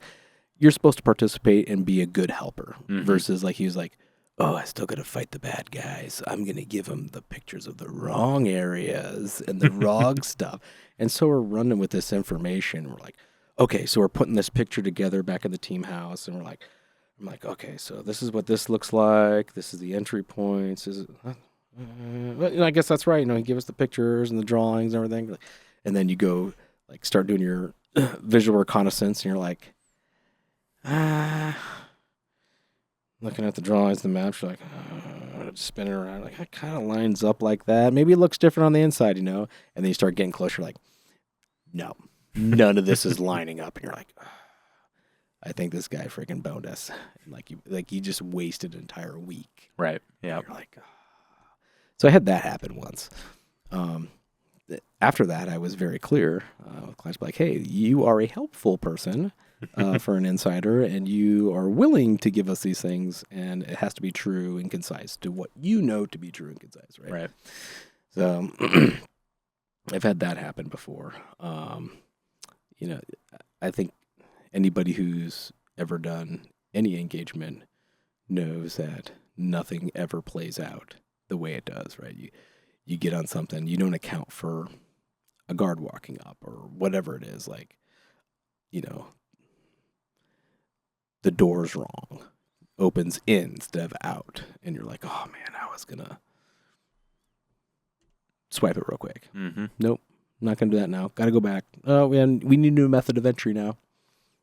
You're supposed to participate and be a good helper versus like he was like, oh, I still got to fight the bad guys. I'm going to give them the pictures of the wrong areas and the wrong stuff. And so we're running with this information. We're like, okay, so we're putting this picture together back in the team house. And I'm like, okay, so this is what this looks like. This is the entry points. I guess that's right. You give us the pictures and the drawings and everything. And then you go like start doing your visual reconnaissance and you're like, looking at the drawings, the maps, you're like, spinning around, like, that kind of lines up like that. Maybe it looks different on the inside, And then you start getting closer, like, no, none of this is lining up. And you're like, I think this guy freaking boned us. And like you just wasted an entire week. Right. Yeah. You're like, So I had that happen once. After that, I was very clear. Clients were like, hey, you are a helpful person. For an insider, and you are willing to give us these things, and it has to be true and concise to what you know to be true and concise, right? Right. So I've had that happen before. I think anybody who's ever done any engagement knows that nothing ever plays out the way it does, right? You get on something, you don't account for a guard walking up or whatever it is, like, the door's wrong, opens in instead of out, and you're like, oh man, I was gonna swipe it real quick. Nope, not gonna do that now. Got to go back. Oh, we need a new method of entry now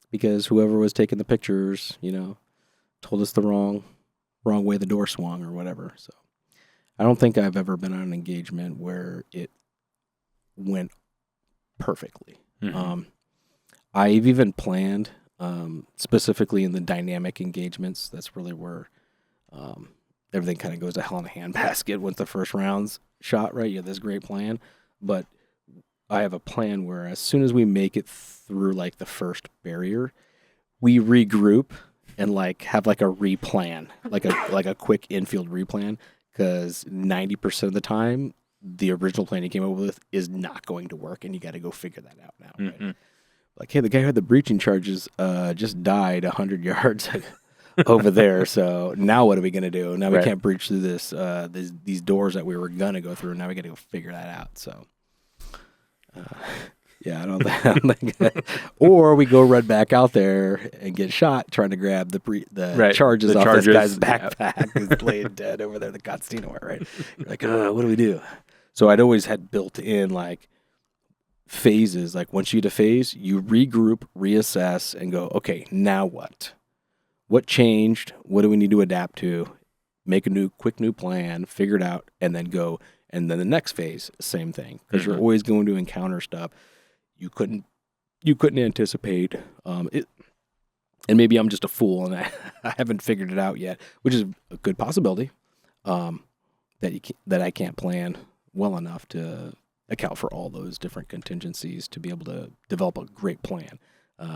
because whoever was taking the pictures, told us the wrong way the door swung or whatever. So I don't think I've ever been on an engagement where it went perfectly. I've even planned. Specifically in the dynamic engagements, that's really where everything kind of goes to hell in a handbasket once the first round's shot, right? You have this great plan, but I have a plan where as soon as we make it through like the first barrier, we regroup and like have like a replan, like a quick infield replan, because 90% of the time the original plan you came up with is not going to work, and you got to go figure that out now, right? Like, hey, the guy who had the breaching charges just died 100 yards over there. So now what are we going to do? Now we can't breach through these doors that we were going to go through. Now we got to go figure that out. So, I don't think. Or we go run back out there and get shot trying to grab the charges off this guy's backpack who's laying dead over there, the Costino, right? You're like, what do we do? So I'd always had built in like phases. Like once you get a phase, you regroup, reassess, and go, okay, now what? What changed? What do we need to adapt to? Make a quick new plan, figure it out, and then go. And then the next phase, same thing, because you're always going to encounter stuff you couldn't anticipate. And maybe I'm just a fool and I haven't figured it out yet, which is a good possibility. That I can't plan well enough to account for all those different contingencies to be able to develop a great plan.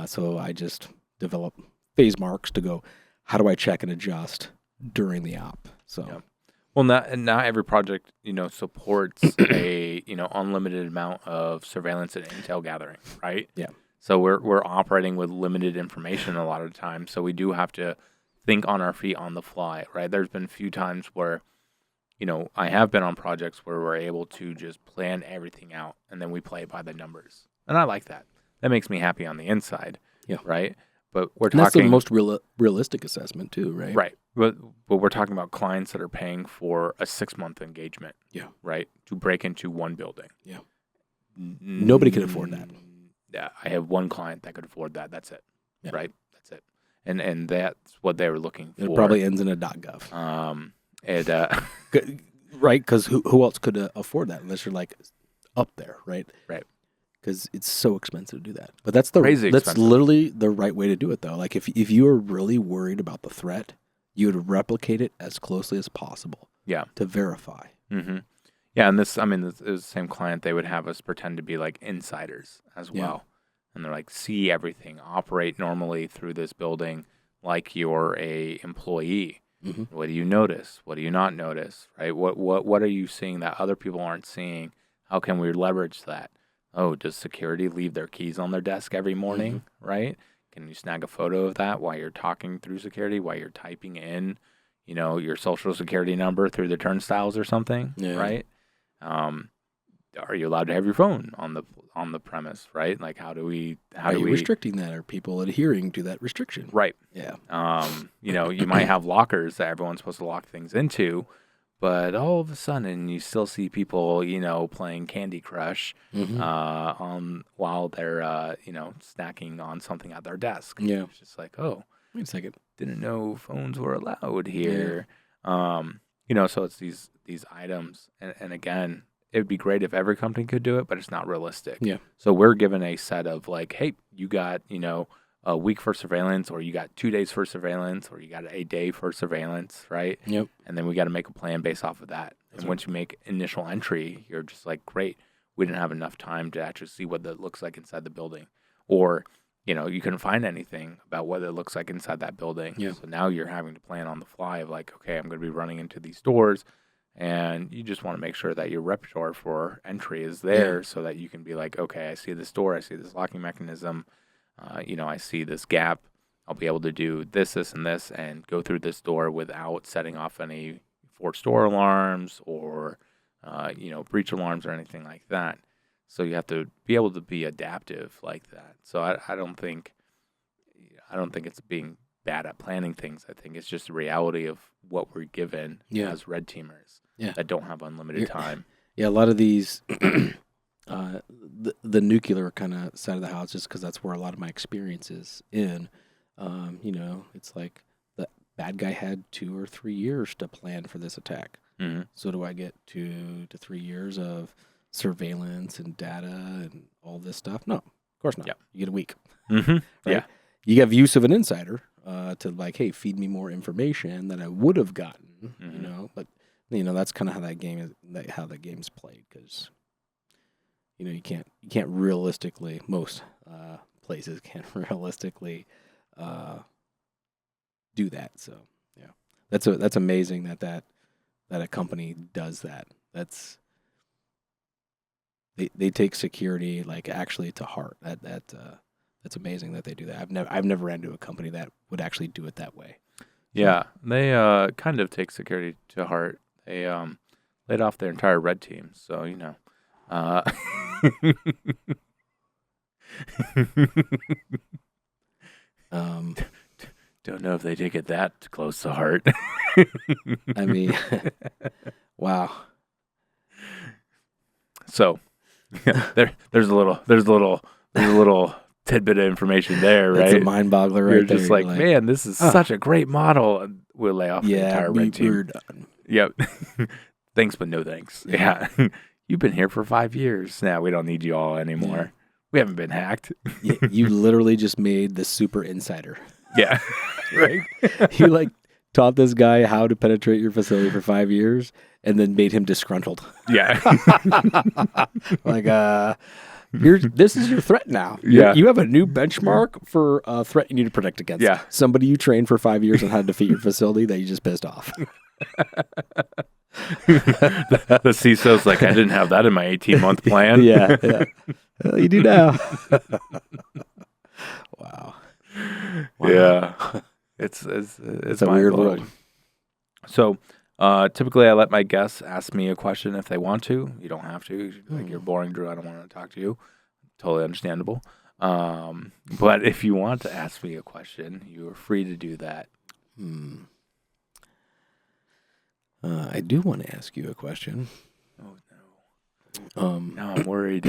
So I just develop phase marks to go, how do I check and adjust during the op? So. Yeah. Well, not every project, supports a, unlimited amount of surveillance and intel gathering, right? Yeah. So we're operating with limited information a lot of the time. So we do have to think on our feet on the fly, right? There's been a few times where, I have been on projects where we're able to just plan everything out and then we play by the numbers. And I like that. That makes me happy on the inside, right? But we're talking... That's the most realistic assessment too, right? Right. But we're talking about clients that are paying for a 6-month engagement, right? To break into one building. Yeah. Nobody can afford that. Yeah, I have one client that could afford that. That's it, right? That's it. And that's what they were looking for. It probably ends in a .gov. Right, because who else could afford that unless you're like up there, right? Right. Because it's so expensive to do that. But that's expensive. Literally the right way to do it, though. Like if you are really worried about the threat, you would replicate it as closely as possible. Yeah. To verify. Mm-hmm. Yeah, and this is the same client. They would have us pretend to be like insiders as well. And they're like, see everything, operate normally through this building like you're a employee. Mm-hmm. What do you notice? What do you not notice? Right? What are you seeing that other people aren't seeing? How can we leverage that? Oh, does security leave their keys on their desk every morning? Mm-hmm. Right? Can you snag a photo of that while you're talking through security, while you're typing in, your social security number through the turnstiles or something? Yeah. Right? Are you allowed to have your phone on the premise, right? Like, how do we restricting that? Are people adhering to that restriction? Right. Yeah. You might have lockers that everyone's supposed to lock things into, but all of a sudden you still see people, playing Candy Crush, while they're, snacking on something at their desk. Yeah. It's just like, oh, wait a second, didn't know phones were allowed here. Yeah. So it's these items, and again, it would be great if every company could do it, but it's not realistic. Yeah. So we're given a set of like, hey, you got, a week for surveillance, or you got 2 days for surveillance, or you got a day for surveillance, right? Yep. And then we got to make a plan based off of that. That's and once you make initial entry, you're just like, great, we didn't have enough time to actually see what that looks like inside the building. Or, you couldn't find anything about what it looks like inside that building. Yeah. So now you're having to plan on the fly of like, okay, I'm going to be running into these doors. And you just want to make sure that your repertoire for entry is there so that you can be like, okay, I see this door, I see this locking mechanism, I see this gap. I'll be able to do this, and this, and go through this door without setting off any forced door alarms or, breach alarms or anything like that. So you have to be able to be adaptive like that. So I don't think it's being bad at planning things. I think it's just the reality of what we're given as red teamers that don't have unlimited time. Yeah, a lot of these, the nuclear kind of side of the house, just because that's where a lot of my experience is in. It's like the bad guy had 2 or 3 years to plan for this attack. Mm-hmm. So do I get 2 to 3 years of surveillance and data and all this stuff? No, of course not. Yep. You get a week. Mm-hmm. Right? Yeah. You have use of an insider to like, hey, feed me more information that I would have gotten. Mm-hmm. But that's kind of how that game is. How that game's played, because you can't realistically, most places can't realistically do that. So yeah, that's amazing that a company does that. That's they take security like actually to heart. That's amazing that they do that. I've never ran into a company that would actually do it that way. Yeah, they kind of take security to heart. They laid off their entire red team, so don't know if they take it that close to heart. I mean, wow. So, there's a little tidbit of information there, right? It's a mind boggler, right? You're just like, man, this is such a great model, and we'll lay off the entire red team. We're done. Yep. Thanks, but no thanks. Yeah. You've been here for 5 years. Now we don't need you all anymore. Yeah. We haven't been hacked. You literally just made the super insider. Yeah. Right. You like taught this guy how to penetrate your facility for 5 years and then made him disgruntled. Yeah. Like, this is your threat now. Yeah. You have a new benchmark for a threat you need to protect against. Yeah. Somebody you trained for 5 years on how to defeat your facility that you just pissed off. The CISO's like, I didn't have that in my 18-month plan. Yeah. Well, you do now. Yeah. It's a weird mind-blowing. world. So, typically I let my guests ask me a question if they want to. You don't have to. Like, you're boring, Drew. I don't want to talk to you. Totally understandable. But if you want to ask me a question, you are free to do that. I do want to ask you a question. Oh, no. Now I'm worried.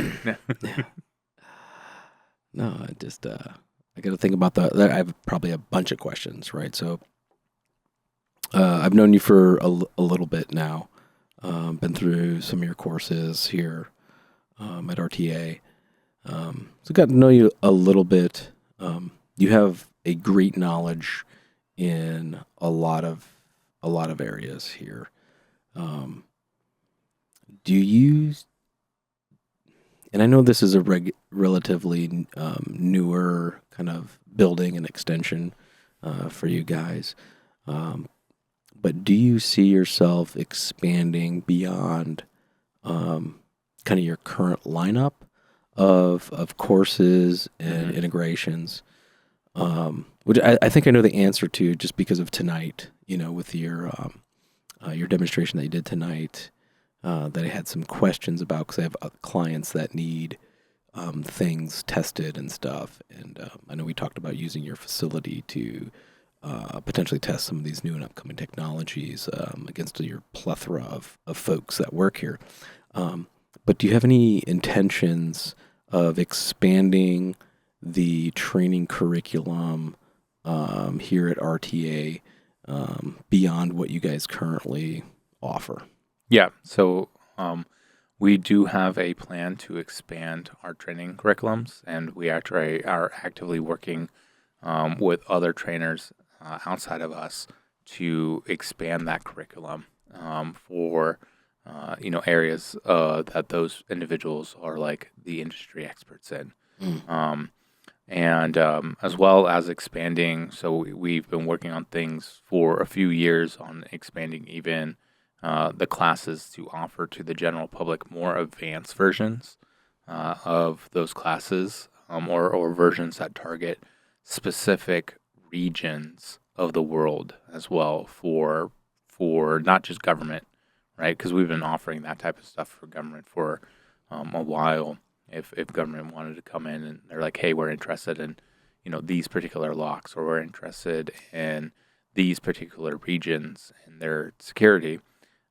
No, I just I got to think about I have probably a bunch of questions, right? So I've known you for a little bit now. Been through some of your courses here at RTA. So got to know you a little bit. You have a great knowledge in a lot of areas here. Do you? And I know this is a relatively newer kind of building and extension for you guys. But do you see yourself expanding beyond kind of your current lineup of courses and integrations? Which I think I know the answer to just because of tonight, with your demonstration that you did tonight. That I had some questions about because I have clients that need things tested and stuff. And I know we talked about using your facility to potentially test some of these new and upcoming technologies against your plethora of folks that work here. But do you have any intentions of expanding the training curriculum here at RTA beyond what you guys currently offer? Yeah, so we do have a plan to expand our training curriculums, and we actually are actively working with other trainers outside of us to expand that curriculum for areas that those individuals are like the industry experts in. And as well as expanding, so we've been working on things for a few years on expanding even the classes to offer to the general public more advanced versions of those classes or versions that target specific regions of the world as well for not just government, right? Because we've been offering that type of stuff for government for a while. If government wanted to come in and they're like, hey, we're interested in these particular locks, or we're interested in these particular regions and their security.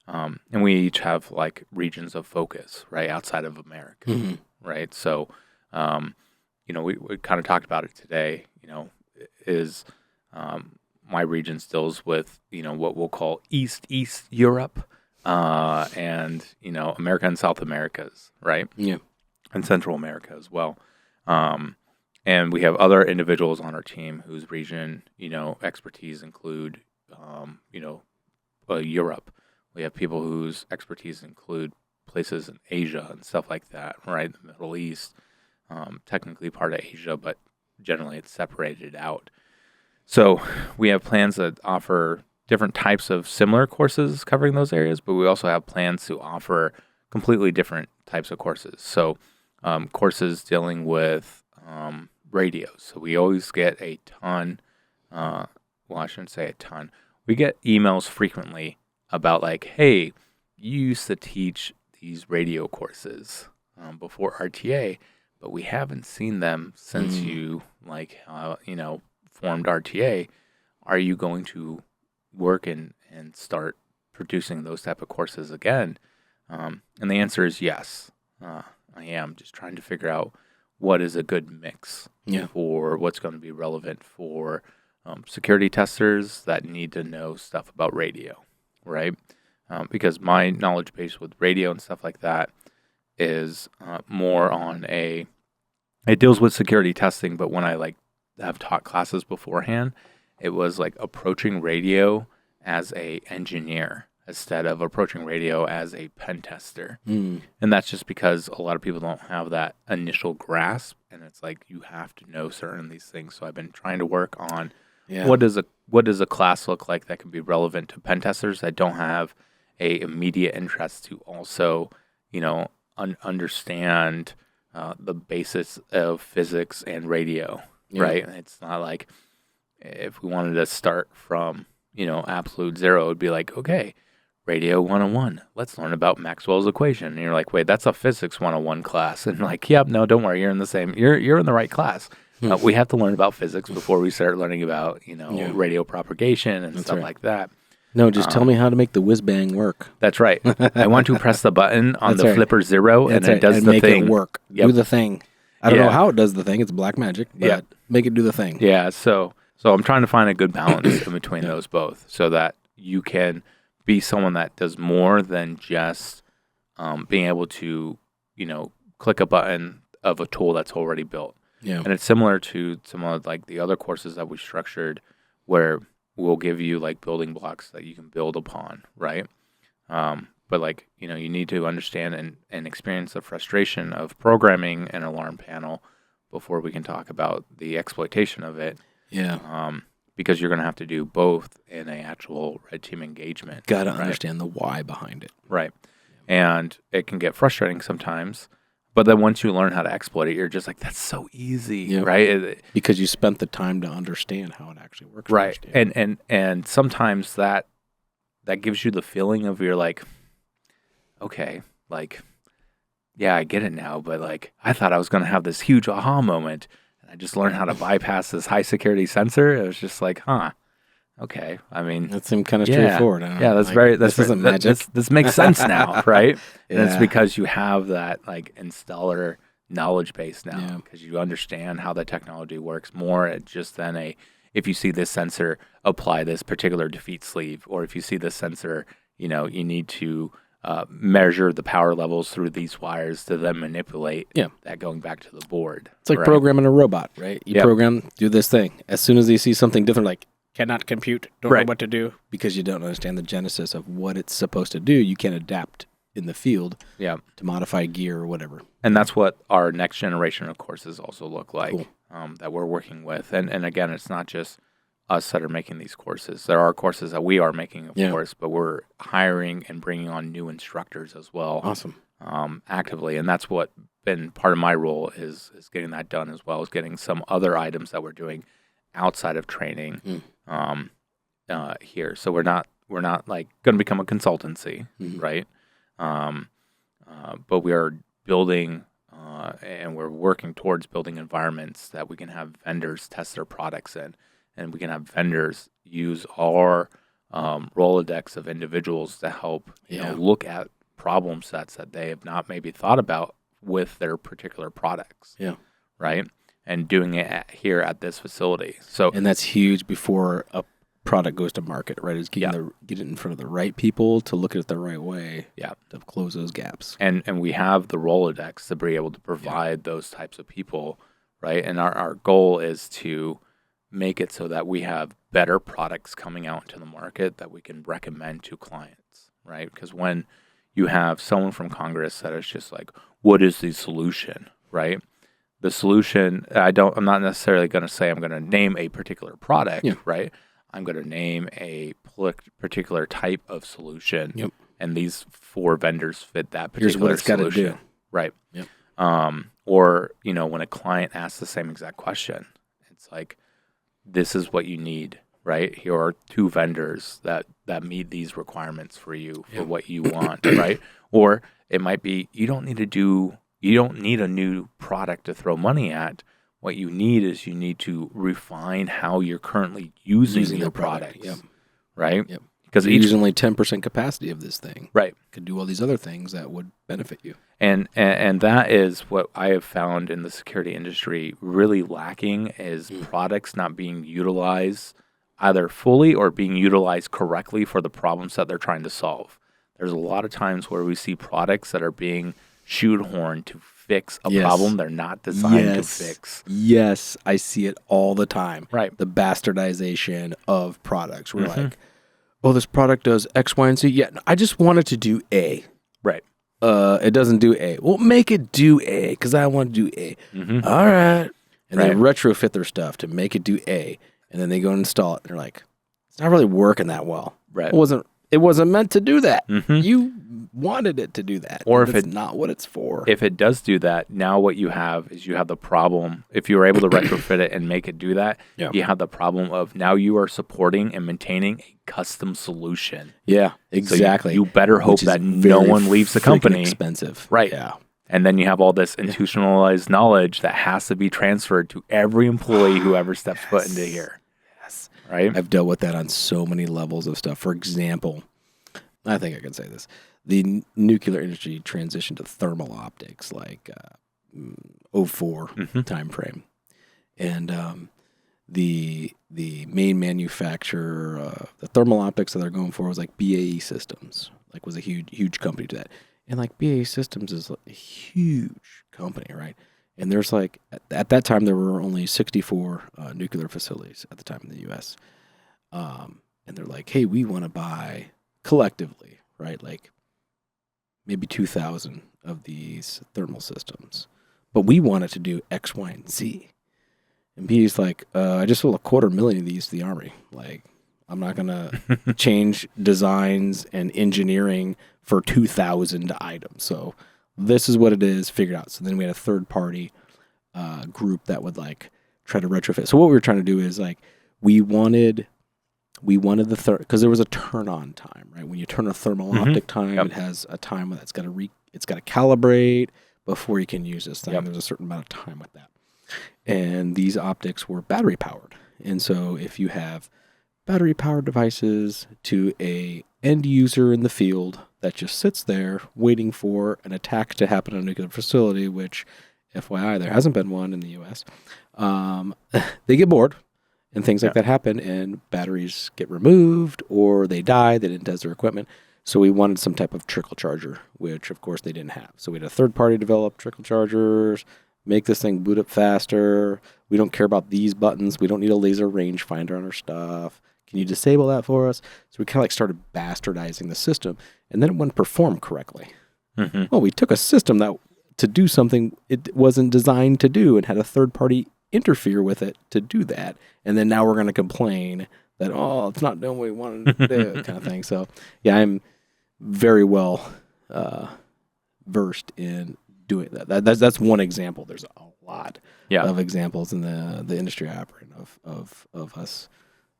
And we each have like regions of focus, right, outside of America, right? So, we kind of talked about it today. Is my region deals with what we'll call East Europe, and America and South Americas, right? Yeah, and Central America as well. And we have other individuals on our team whose region expertise include Europe. We have people whose expertise include places in Asia and stuff like that, right? The Middle East, technically part of Asia, but generally it's separated out. So we have plans that offer different types of similar courses covering those areas, but we also have plans to offer completely different types of courses. So courses dealing with radios. So we always get a ton, I shouldn't say a ton. We get emails frequently about like, hey, you used to teach these radio courses before RTA, but we haven't seen them since you formed RTA. Are you going to work and start producing those type of courses again? And the answer is yes. I am just trying to figure out what is a good mix for what's going to be relevant for security testers that need to know stuff about radio, right? Because my knowledge base with radio and stuff like that is more on it deals with security testing, but when I have taught classes beforehand, it was like approaching radio as a engineer instead of approaching radio as a pen tester. And that's just because a lot of people don't have that initial grasp, and it's like you have to know certain of these things. So I've been trying to work on what does a class look like that can be relevant to pen testers that don't have a immediate interest to also, understand the basis of physics and radio, right? It's not like if we wanted to start from, absolute zero, it'd be like, okay, radio 101, let's learn about Maxwell's equation. And you're like, wait, that's a physics 101 class. And like, yep, no, don't worry, you're in the right class. We have to learn about physics before we start learning about, radio propagation and stuff like that. No, just tell me how to make the whiz bang work. That's right. I want to press the button on the flipper 0 and it does and the make thing. It work. Yep. Do the thing. I don't know how it does the thing. It's black magic, but make it do the thing. Yeah, so I'm trying to find a good balance in between those both so that you can be someone that does more than just being able to, click a button of a tool that's already built. Yeah. And it's similar to some of like the other courses that we structured where we'll give you like building blocks that you can build upon, right? But like, you need to understand and experience the frustration of programming an alarm panel before we can talk about the exploitation of it. Yeah. Because you're going to have to do both in an actual red team engagement. Got to understand the why behind it. Right. And it can get frustrating sometimes. But then once you learn how to exploit it, you're just like, that's so easy, right? Because you spent the time to understand how it actually works. Right. And sometimes that gives you the feeling of you're like, okay, like, yeah, I get it now. But like, I thought I was going to have this huge aha moment. And I just learned how to bypass this high security sensor. It was just like, okay. I mean, that seemed kind of straightforward. This isn't magic. This makes sense now, right? And it's because you have that like installer knowledge base now because you understand how the technology works more just than if you see this sensor, apply this particular defeat sleeve, or if you see this sensor, you need to measure the power levels through these wires to then manipulate that going back to the board. It's like programming a robot, right? You program, do this thing. As soon as they see something different, like, cannot compute, don't know what to do, because you don't understand the genesis of what it's supposed to do. You can't adapt in the field to modify gear or whatever. And that's what our next generation of courses also look like that we're working with. And again, it's not just us that are making these courses. There are courses that we are making, of course, but we're hiring and bringing on new instructors as well. Awesome. Actively. And that's what been part of my role is getting that done, as well as getting some other items that we're doing outside of training here. So we're not like going to become a consultancy, right? But we are building and we're working towards building environments that we can have vendors test their products in, and we can have vendors use our Rolodex of individuals to help look at problem sets that they have not maybe thought about with their particular products. Yeah. Right. And doing it here at this facility. And that's huge before a product goes to market, right? Is get it in front of the right people to look at it the right way. Yeah. To close those gaps. And we have the Rolodex to be able to provide those types of people, right? And our goal is to make it so that we have better products coming out into the market that we can recommend to clients, right? Because when you have someone from Congress that is just like, what is the solution, right? The solution, I'm not necessarily going to say I'm going to name a particular product, right? I'm going to name a particular type of solution, and these 4 vendors fit that particular Here's what it's solution. Got to do. Right. Or, when a client asks the same exact question, it's like, this is what you need, right? Here are 2 vendors that meet these requirements for you for what you want, right? Or it might be you don't need a new product to throw money at. What you need is you need to refine how you're currently using your product, right? Yep. Because you're using only 10% capacity of this thing. Right. Could do all these other things that would benefit you. And that is what I have found in the security industry really lacking is products not being utilized either fully or being utilized correctly for the problems that they're trying to solve. There's a lot of times where we see products that are being shoehorned to fix a problem they're not designed to fix. Yes, I see it all the time. Right. The bastardization of products. We're like, oh, this product does X, Y, and Z. Yeah, I just want it to do A. Right. It doesn't do A. Well, make it do A because I want to do A. All right. And they retrofit their stuff to make it do A. And then they go and install it. And they're like, it's not really working that well. Right. It it wasn't meant to do that. Mhm. You wanted it to do that. Or and if it's it- not what it's for. If it does do that, now what you have is you have the problem. If you were able to retrofit it and make it do that, Yeah. you have the problem of now you are supporting and maintaining a custom solution. Yeah, So exactly. you better hope Which is that no very one leaves the freaking company. expensive. Right. Yeah. And then you have all this institutionalized knowledge that has to be transferred to every employee who ever steps foot into here. Yes. Right? I've dealt with that on so many levels of stuff. For example, I think I can say this. The nuclear industry transitioned to thermal optics like 04 time frame. And the main manufacturer of the thermal optics that they're going for was like BAE Systems, like was a huge company to that. And like BAE Systems is a huge company, right? And there's like, at that time, there were only 64 nuclear facilities at the time in the U.S. And they're like, hey, we want to buy collectively, right? Like maybe 2,000 of these thermal systems. But we wanted to do X, Y, and Z. And BAE's like, I just sold 250,000 of these to the Army. Like, I'm not going to change designs and engineering for 2,000 items. So this is what it is, figured out. So then we had a third party group that would like try to retrofit. So what we were trying to do is like, we wanted the third, because there was a turn on time, right? When you turn a thermal optic time, it has a time that's got to it's got to calibrate before you can use this thing. There's a certain amount of time with that. And these optics were battery powered. And so if you have battery powered devices to a end user in the field that just sits there waiting for an attack to happen on a nuclear facility, which FYI, there hasn't been one in the US, they get bored and things like that happen, and batteries get removed or they die, they didn't test their equipment. So we wanted some type of trickle charger, which of course they didn't have. So we had a third party develop trickle chargers, make this thing boot up faster. We don't care about these buttons. We don't need a laser rangefinder on our stuff. Can you disable that for us? So we kind of like started bastardizing the system, and then it wouldn't perform correctly. Well, we took a system that to do something it wasn't designed to do and had a third party interfere with it to do that. And then now we're going to complain that, oh, it's not doing what we wanted to do, kind of thing. So, yeah, I'm very well versed in doing that. That's one example. There's a lot of examples in the industry I operate of us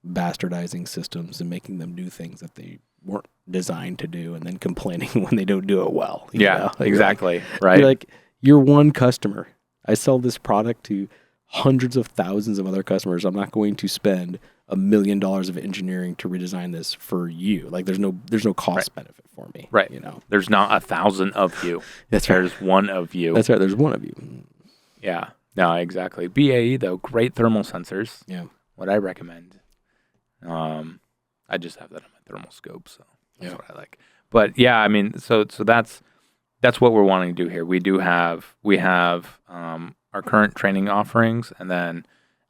bastardizing systems and making them do things that they weren't designed to do, and then complaining when they don't do it well. You know? Exactly. Right. You're like, you're one customer. I sell this product to hundreds of thousands of other customers. I'm not going to spend $1 million of engineering to redesign this for you. Like there's no cost benefit for me. Right. You know, there's not 1,000 of you. That's right. There's one of you. That's right. There's one of you. Yeah. No, exactly. BAE though, great thermal sensors. Yeah. What I recommend. I just have that on my thermal scope, so that's what I like. But yeah, I mean, so that's what we're wanting to do here. We have our current training offerings, and then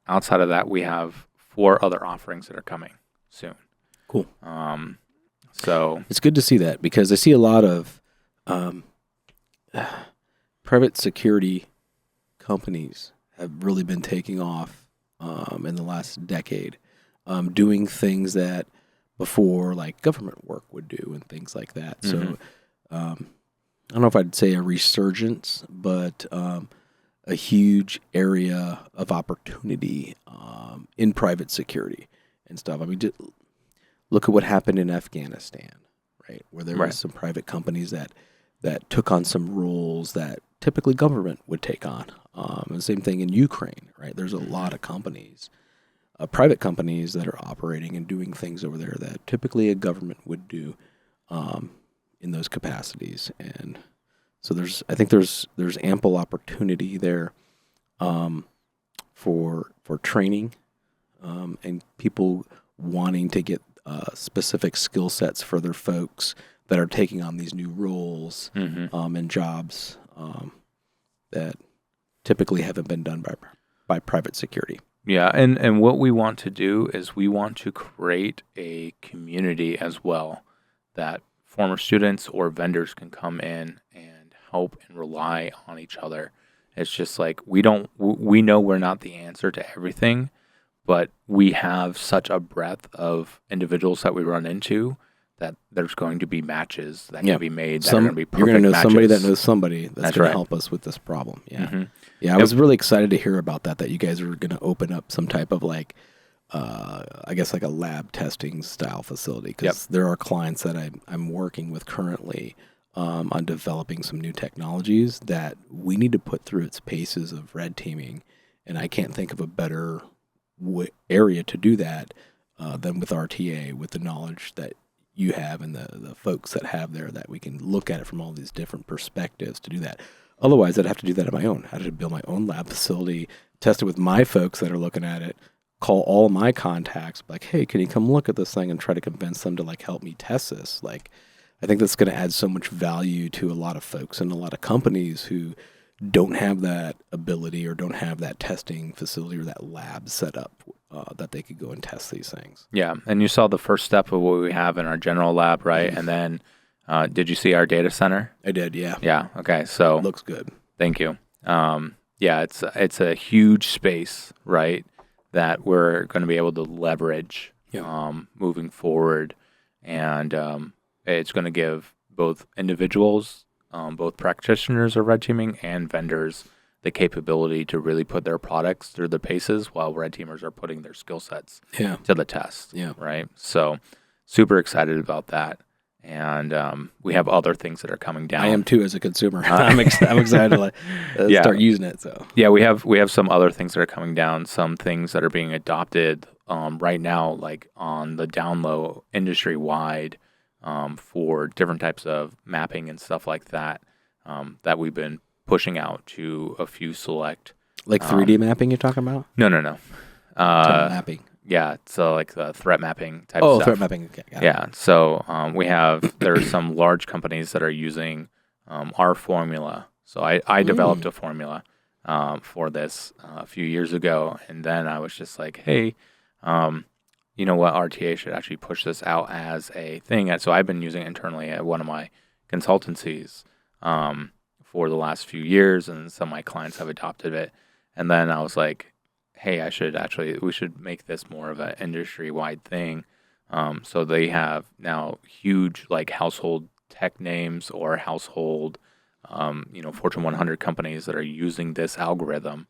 outside of that, we have 4 other offerings that are coming soon. Cool. So it's good to see that, because I see a lot of private security companies have really been taking off in the last decade, doing things that before like government work would do and things like that. So I don't know if I'd say a resurgence, but a huge area of opportunity in private security and stuff. I mean, look at what happened in Afghanistan, right? Where there was some private companies that took on some roles that typically government would take on. And the same thing in Ukraine, right? There's a lot of companies, private companies that are operating and doing things over there that typically a government would do in those capacities. And so I think there's ample opportunity there for training and people wanting to get specific skill sets for their folks that are taking on these new roles and jobs that typically haven't been done by private security. yeah, and what we want to do is we want to create a community as well that former students or vendors can come in and help and rely on each other. It's just like we know we're not the answer to everything, but we have such a breadth of individuals that we run into that there's going to be matches that can be made that are going to be perfect You're going to know somebody that matches. knows somebody that's going to help us with this problem. Yeah, I was really excited to hear about that you guys were going to open up some type of like, I guess like a lab testing style facility, because there are clients that I'm working with currently on developing some new technologies that we need to put through its paces of red teaming, and I can't think of a better area to do that than with RTA, with the knowledge that you have and the folks that have there, that we can look at it from all these different perspectives to do that. Otherwise, I'd have to do that on my own. I'd have to build my own lab facility, test it with my folks that are looking at it, call all of my contacts, like, hey, can you come look at this thing, and try to convince them to like help me test this. Like, I think that's going to add so much value to a lot of folks and a lot of companies who don't have that ability or don't have that testing facility or that lab set up that they could go and test these things. Yeah, and you saw the first step of what we have in our general lab, right? And then did you see our data center? I did, yeah. Yeah, okay, so. Looks good. Thank you. Yeah, it's a huge space, right, that we're going to be able to leverage moving forward. And it's going to give both individuals, both practitioners of red teaming and vendors, the capability to really put their products through the paces while red teamers are putting their skill sets to the test. Yeah. Right. So super excited about that. And we have other things that are coming down. I am too, as a consumer. I'm excited to start using it. So yeah, we have some other things that are coming down. Some things that are being adopted right now, like on the down low industry wide, for different types of mapping and stuff like that. That we've been pushing out to a few select. Like 3D mapping you're talking about? No. Mapping. Yeah, so like the threat mapping type of stuff. Threat mapping. Okay, got it. Yeah, so there are some large companies that are using our formula. So I developed a formula for this a few years ago, and then I was just like, hey, you know what, RTA should actually push this out as a thing. And so I've been using it internally at one of my consultancies for the last few years, and some of my clients have adopted it. And then I was like, hey, we should make this more of an industry-wide thing. So they have now huge like household tech names or household, Fortune 100 companies that are using this algorithm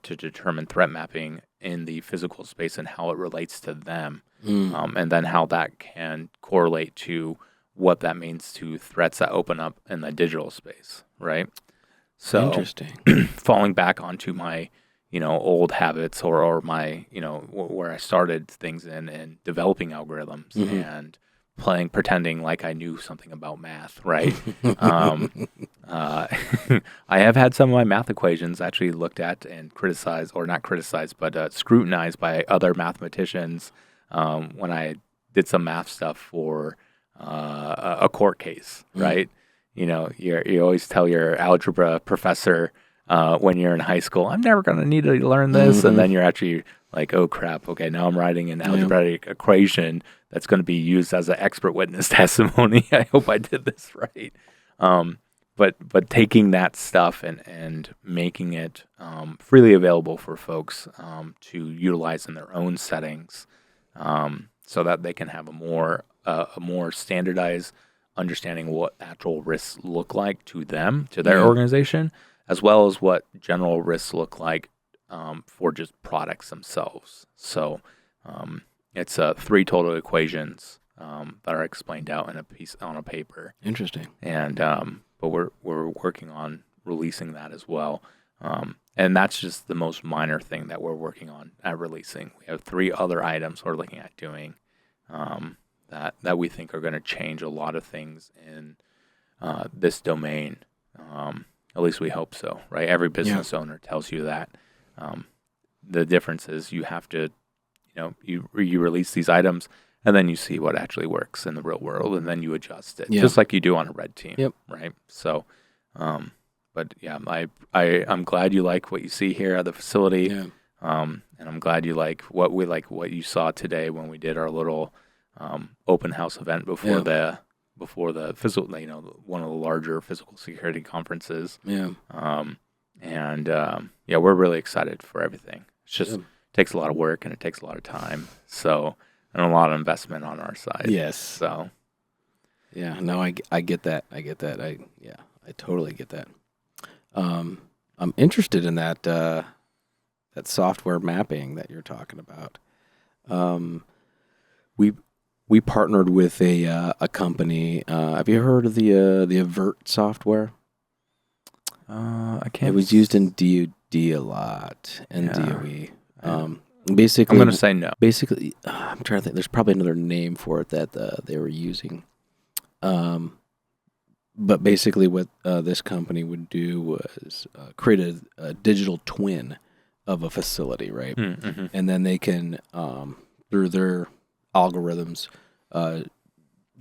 to determine threat mapping in the physical space and how it relates to them, and then how that can correlate to what that means to threats that open up in the digital space, right? So interesting. Falling back onto my old habits or my, where I started things in developing algorithms and pretending like I knew something about math, right? I have had some of my math equations actually looked at and criticized, or not criticized, but scrutinized by other mathematicians when I did some math stuff for a court case, right? You always tell your algebra professor when you're in high school, I'm never going to need to learn this. And then you're actually like, oh, crap. Okay, now I'm writing an algebraic equation that's going to be used as an expert witness testimony. I hope I did this right. But taking that stuff and making it freely available for folks to utilize in their own settings, so that they can have a more standardized understanding what actual risks look like to them, to their organization, as well as what general risks look like for just products themselves. So it's 3 total equations that are explained out in a piece on a paper. Interesting. And but we're working on releasing that as well. And that's just the most minor thing that we're working on at releasing. We have 3 other items we're looking at doing that we think are going to change a lot of things in this domain. At least we hope so, right? Every business owner tells you that. The difference is you have to, you release these items, and then you see what actually works in the real world, and then you adjust it, just like you do on a red team, right? So, but yeah, I'm glad you like what you see here at the facility, and I'm glad you like what you saw today when we did our little open house event before the physical, one of the larger physical security conferences. We're really excited for everything. It's just takes a lot of work and it takes a lot of time. So, and a lot of investment on our side. Yes. So, Yeah. No, I get that. I totally get that. I'm interested in that software mapping that you're talking about. We partnered with a company. Have you heard of the Avert software? I can't. It was used in DoD a lot and DOE. I'm Basically, going to say no. Basically, I'm trying to think. There's probably another name for it that they were using. But basically, what this company would do was create a digital twin of a facility, right? Mm-hmm. And then they can, through their algorithms,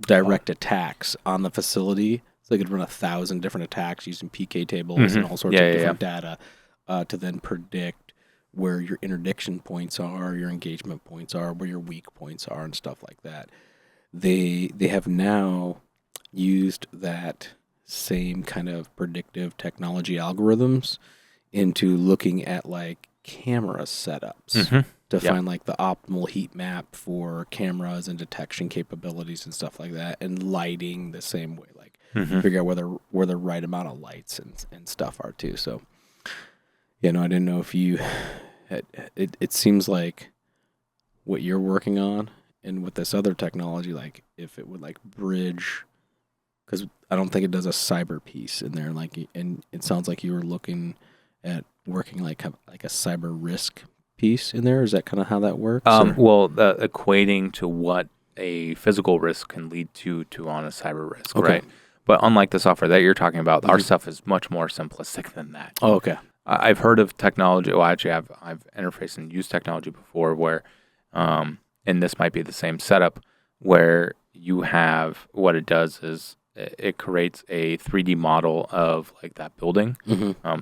direct attacks on the facility. So they could run 1,000 different attacks using PK tables and all sorts of different data to then predict where your interdiction points are, your engagement points are, where your weak points are, and stuff like that. They have now used that same kind of predictive technology algorithms into looking at like camera setups to find like the optimal heat map for cameras and detection capabilities and stuff like that, and lighting the same way, like figure out where the right amount of lights and stuff are too. So, I didn't know if you it seems like what you're working on and with this other technology, like if it would like bridge, because I don't think it does a cyber piece in there, like, and it sounds like you were looking at working like a cyber risk piece in there. Is that kind of how that works? Well, equating to what a physical risk can lead to on a cyber risk, right? But unlike the software that you're talking about, our stuff is much more simplistic than that. Oh, okay. I've heard of technology. Well, actually, I've interfaced and used technology before where, and this might be the same setup, where you have, what it does is it creates a 3D model of like that building.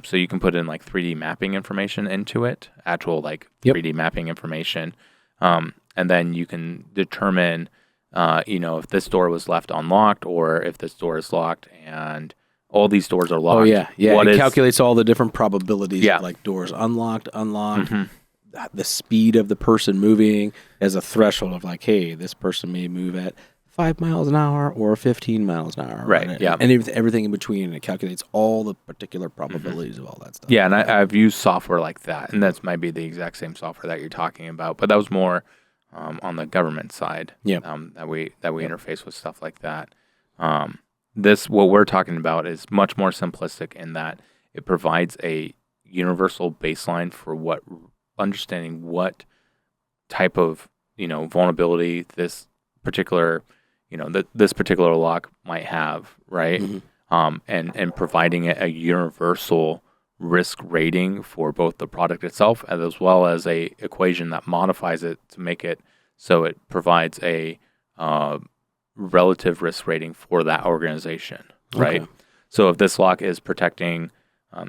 So you can put in like 3D mapping information into it, actual like 3D mapping information. And then you can determine, if this door was left unlocked or if this door is locked and all these doors are locked. Oh, yeah. It calculates all the different probabilities of like doors unlocked, the speed of the person moving as a threshold of like, hey, this person may move at 5 miles an hour or 15 miles an hour. Right, And everything in between, and it calculates all the particular probabilities of all that stuff. Yeah, and I've used software like that, and that's might be the exact same software that you're talking about, but that was more on the government side. That we interface with stuff like that. What we're talking about is much more simplistic in that it provides a universal baseline for understanding what type of vulnerability this particular this particular lock might have, right? And providing it a universal risk rating for both the product itself as well as a equation that modifies it to make it so it provides a relative risk rating for that organization, right? Okay. So if this lock is protecting,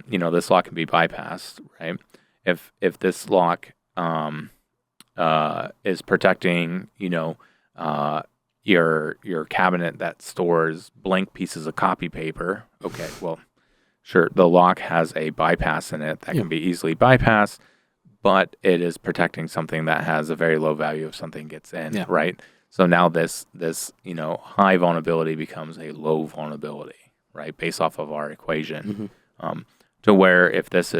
this lock can be bypassed, right? If this lock is protecting, your cabinet that stores blank pieces of copy paper, okay, well, sure, the lock has a bypass in it that can be easily bypassed, but it is protecting something that has a very low value if something gets in, right? So now this high vulnerability becomes a low vulnerability, right? Based off of our equation, to where if this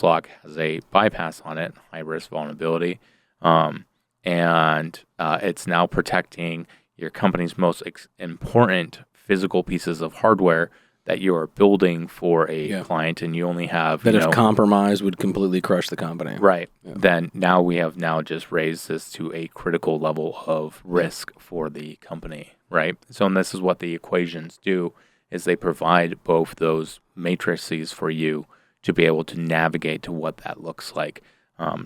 lock has a bypass on it, high risk vulnerability, and it's now protecting your company's most important physical pieces of hardware that you are building for a client, and you only have that if compromised would completely crush the company, right? Then now we have just raised this to a critical level of risk for the company, right? So, and this is what the equations do: is they provide both those matrices for you to be able to navigate to what that looks like.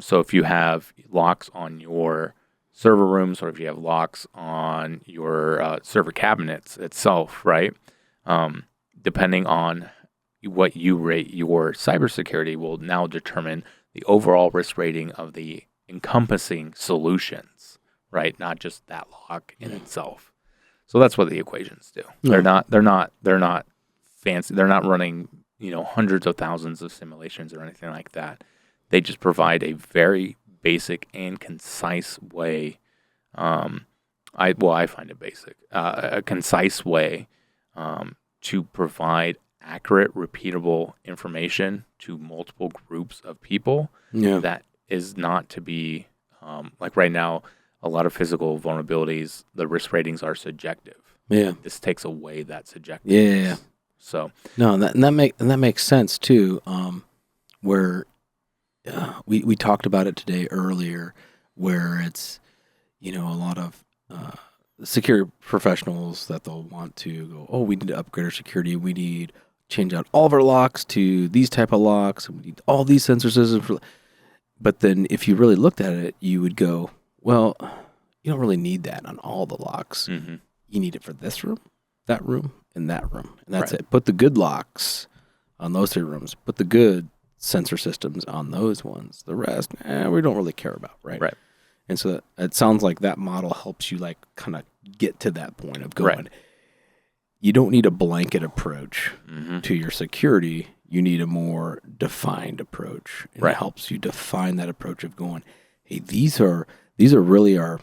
So, if you have locks on your server rooms, or if you have locks on your server cabinets itself, right? Depending on what you rate your cybersecurity will now determine the overall risk rating of the encompassing solutions, right? Not just that lock in itself. So that's what the equations do. They're not fancy. They're not running, hundreds of thousands of simulations or anything like that. They just provide a very basic and concise way I find it basic. A concise way to provide accurate, repeatable information to multiple groups of people that is not to be, like right now, a lot of physical vulnerabilities, the risk ratings are subjective. Yeah. This takes away that subjective. Yeah. So no, that makes sense too. Where we talked about it today earlier, where it's a lot of security professionals that they'll want to go, oh, we need to upgrade our security. We need to change out all of our locks to these type of locks. We need all these sensor systems. But then if you really looked at it, you would go, well, you don't really need that on all the locks. Mm-hmm. You need it for this room, that room, and that room. And that's it. Put the good locks on those 3 rooms. Put the good sensor systems on those ones. The rest, we don't really care about, right? Right. And so it sounds like that model helps you like kind of get to that point of going, you don't need a blanket approach to your security. You need a more defined approach. And it helps you define that approach of going, hey, these are really our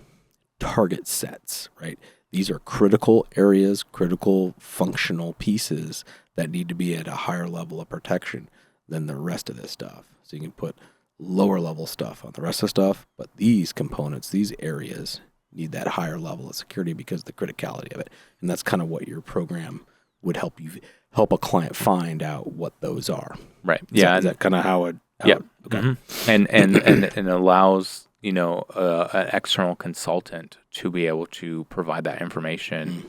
target sets, right? These are critical areas, critical functional pieces that need to be at a higher level of protection than the rest of this stuff. So you can put lower level stuff on the rest of the stuff, but these components, these areas need that higher level of security because of the criticality of it. And that's kind of what your program would help a client find out what those are. Right. Is that kind of how it? Okay. Mm-hmm. And allows an external consultant to be able to provide that information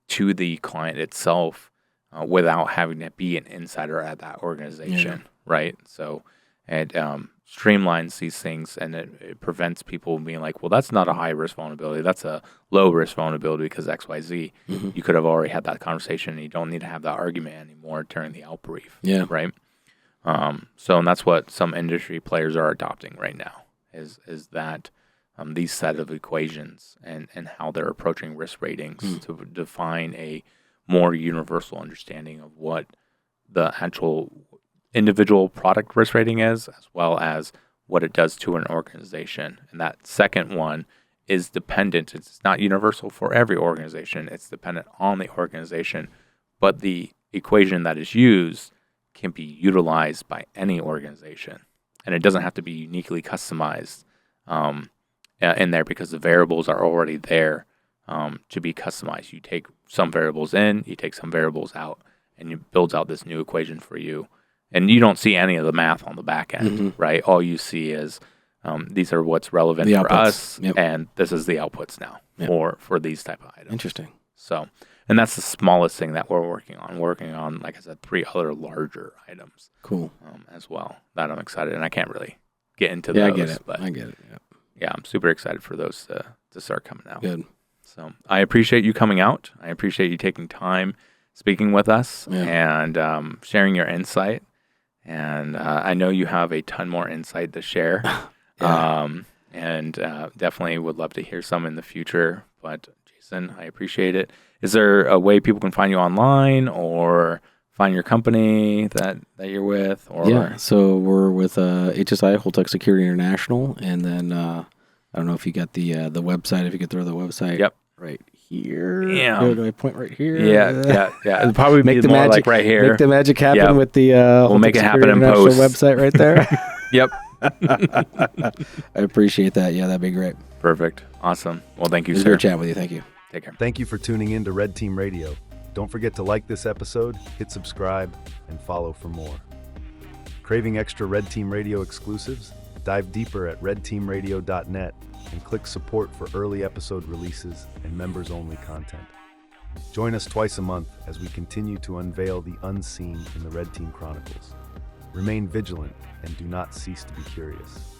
to the client itself without having to be an insider at that organization, right? So it streamlines these things, and it prevents people being like, well, that's not a high-risk vulnerability. That's a low-risk vulnerability because X, Y, Z. Mm-hmm. You could have already had that conversation, and you don't need to have that argument anymore during the out brief, right? And that's what some industry players are adopting right now, is that these set of equations and how they're approaching risk ratings to define a more universal understanding of what the actual individual product risk rating is, as well as what it does to an organization. And that second one is dependent. It's not universal for every organization. It's dependent on the organization. But the equation that is used can be utilized by any organization. And it doesn't have to be uniquely customized in there because the variables are already there to be customized. You take some variables in, you take some variables out, and it builds out this new equation for you. And you don't see any of the math on the back end, right? All you see is these are what's relevant for us, and this is the outputs now for these type of items. Interesting. So, and that's the smallest thing that we're working on. Working on, like I said, 3 other larger items. Cool. As well, that I'm excited, and I can't really get into those. I get it. But I get it. Yeah, I'm super excited for those to start coming out. Good. So I appreciate you coming out. I appreciate you taking time speaking with us and sharing your insight. And I know you have a ton more insight to share. And definitely would love to hear some in the future. But Jason, I appreciate it. Is there a way people can find you online or find your company that you're with? Or so we're with HSI, Holtec Security International. And then I don't know if you got the website, if you could throw the website right here. Yeah. Do I point right here? Yeah. It'll probably make be the more magic, like right here. Make the magic happen with the we'll make it happen in post website right there. Yep. I appreciate that. Yeah, that'd be great. Perfect. Awesome. Well, thank you, sir. It was great chatting with you. Thank you. Take care. Thank you for tuning in to Red Team Radio. Don't forget to like this episode, hit subscribe, and follow for more. Craving extra Red Team Radio exclusives? Dive deeper at redteamradio.net and click support for early episode releases and members-only content. Join us twice a month as we continue to unveil the unseen in the Red Team Chronicles. Remain vigilant and do not cease to be curious.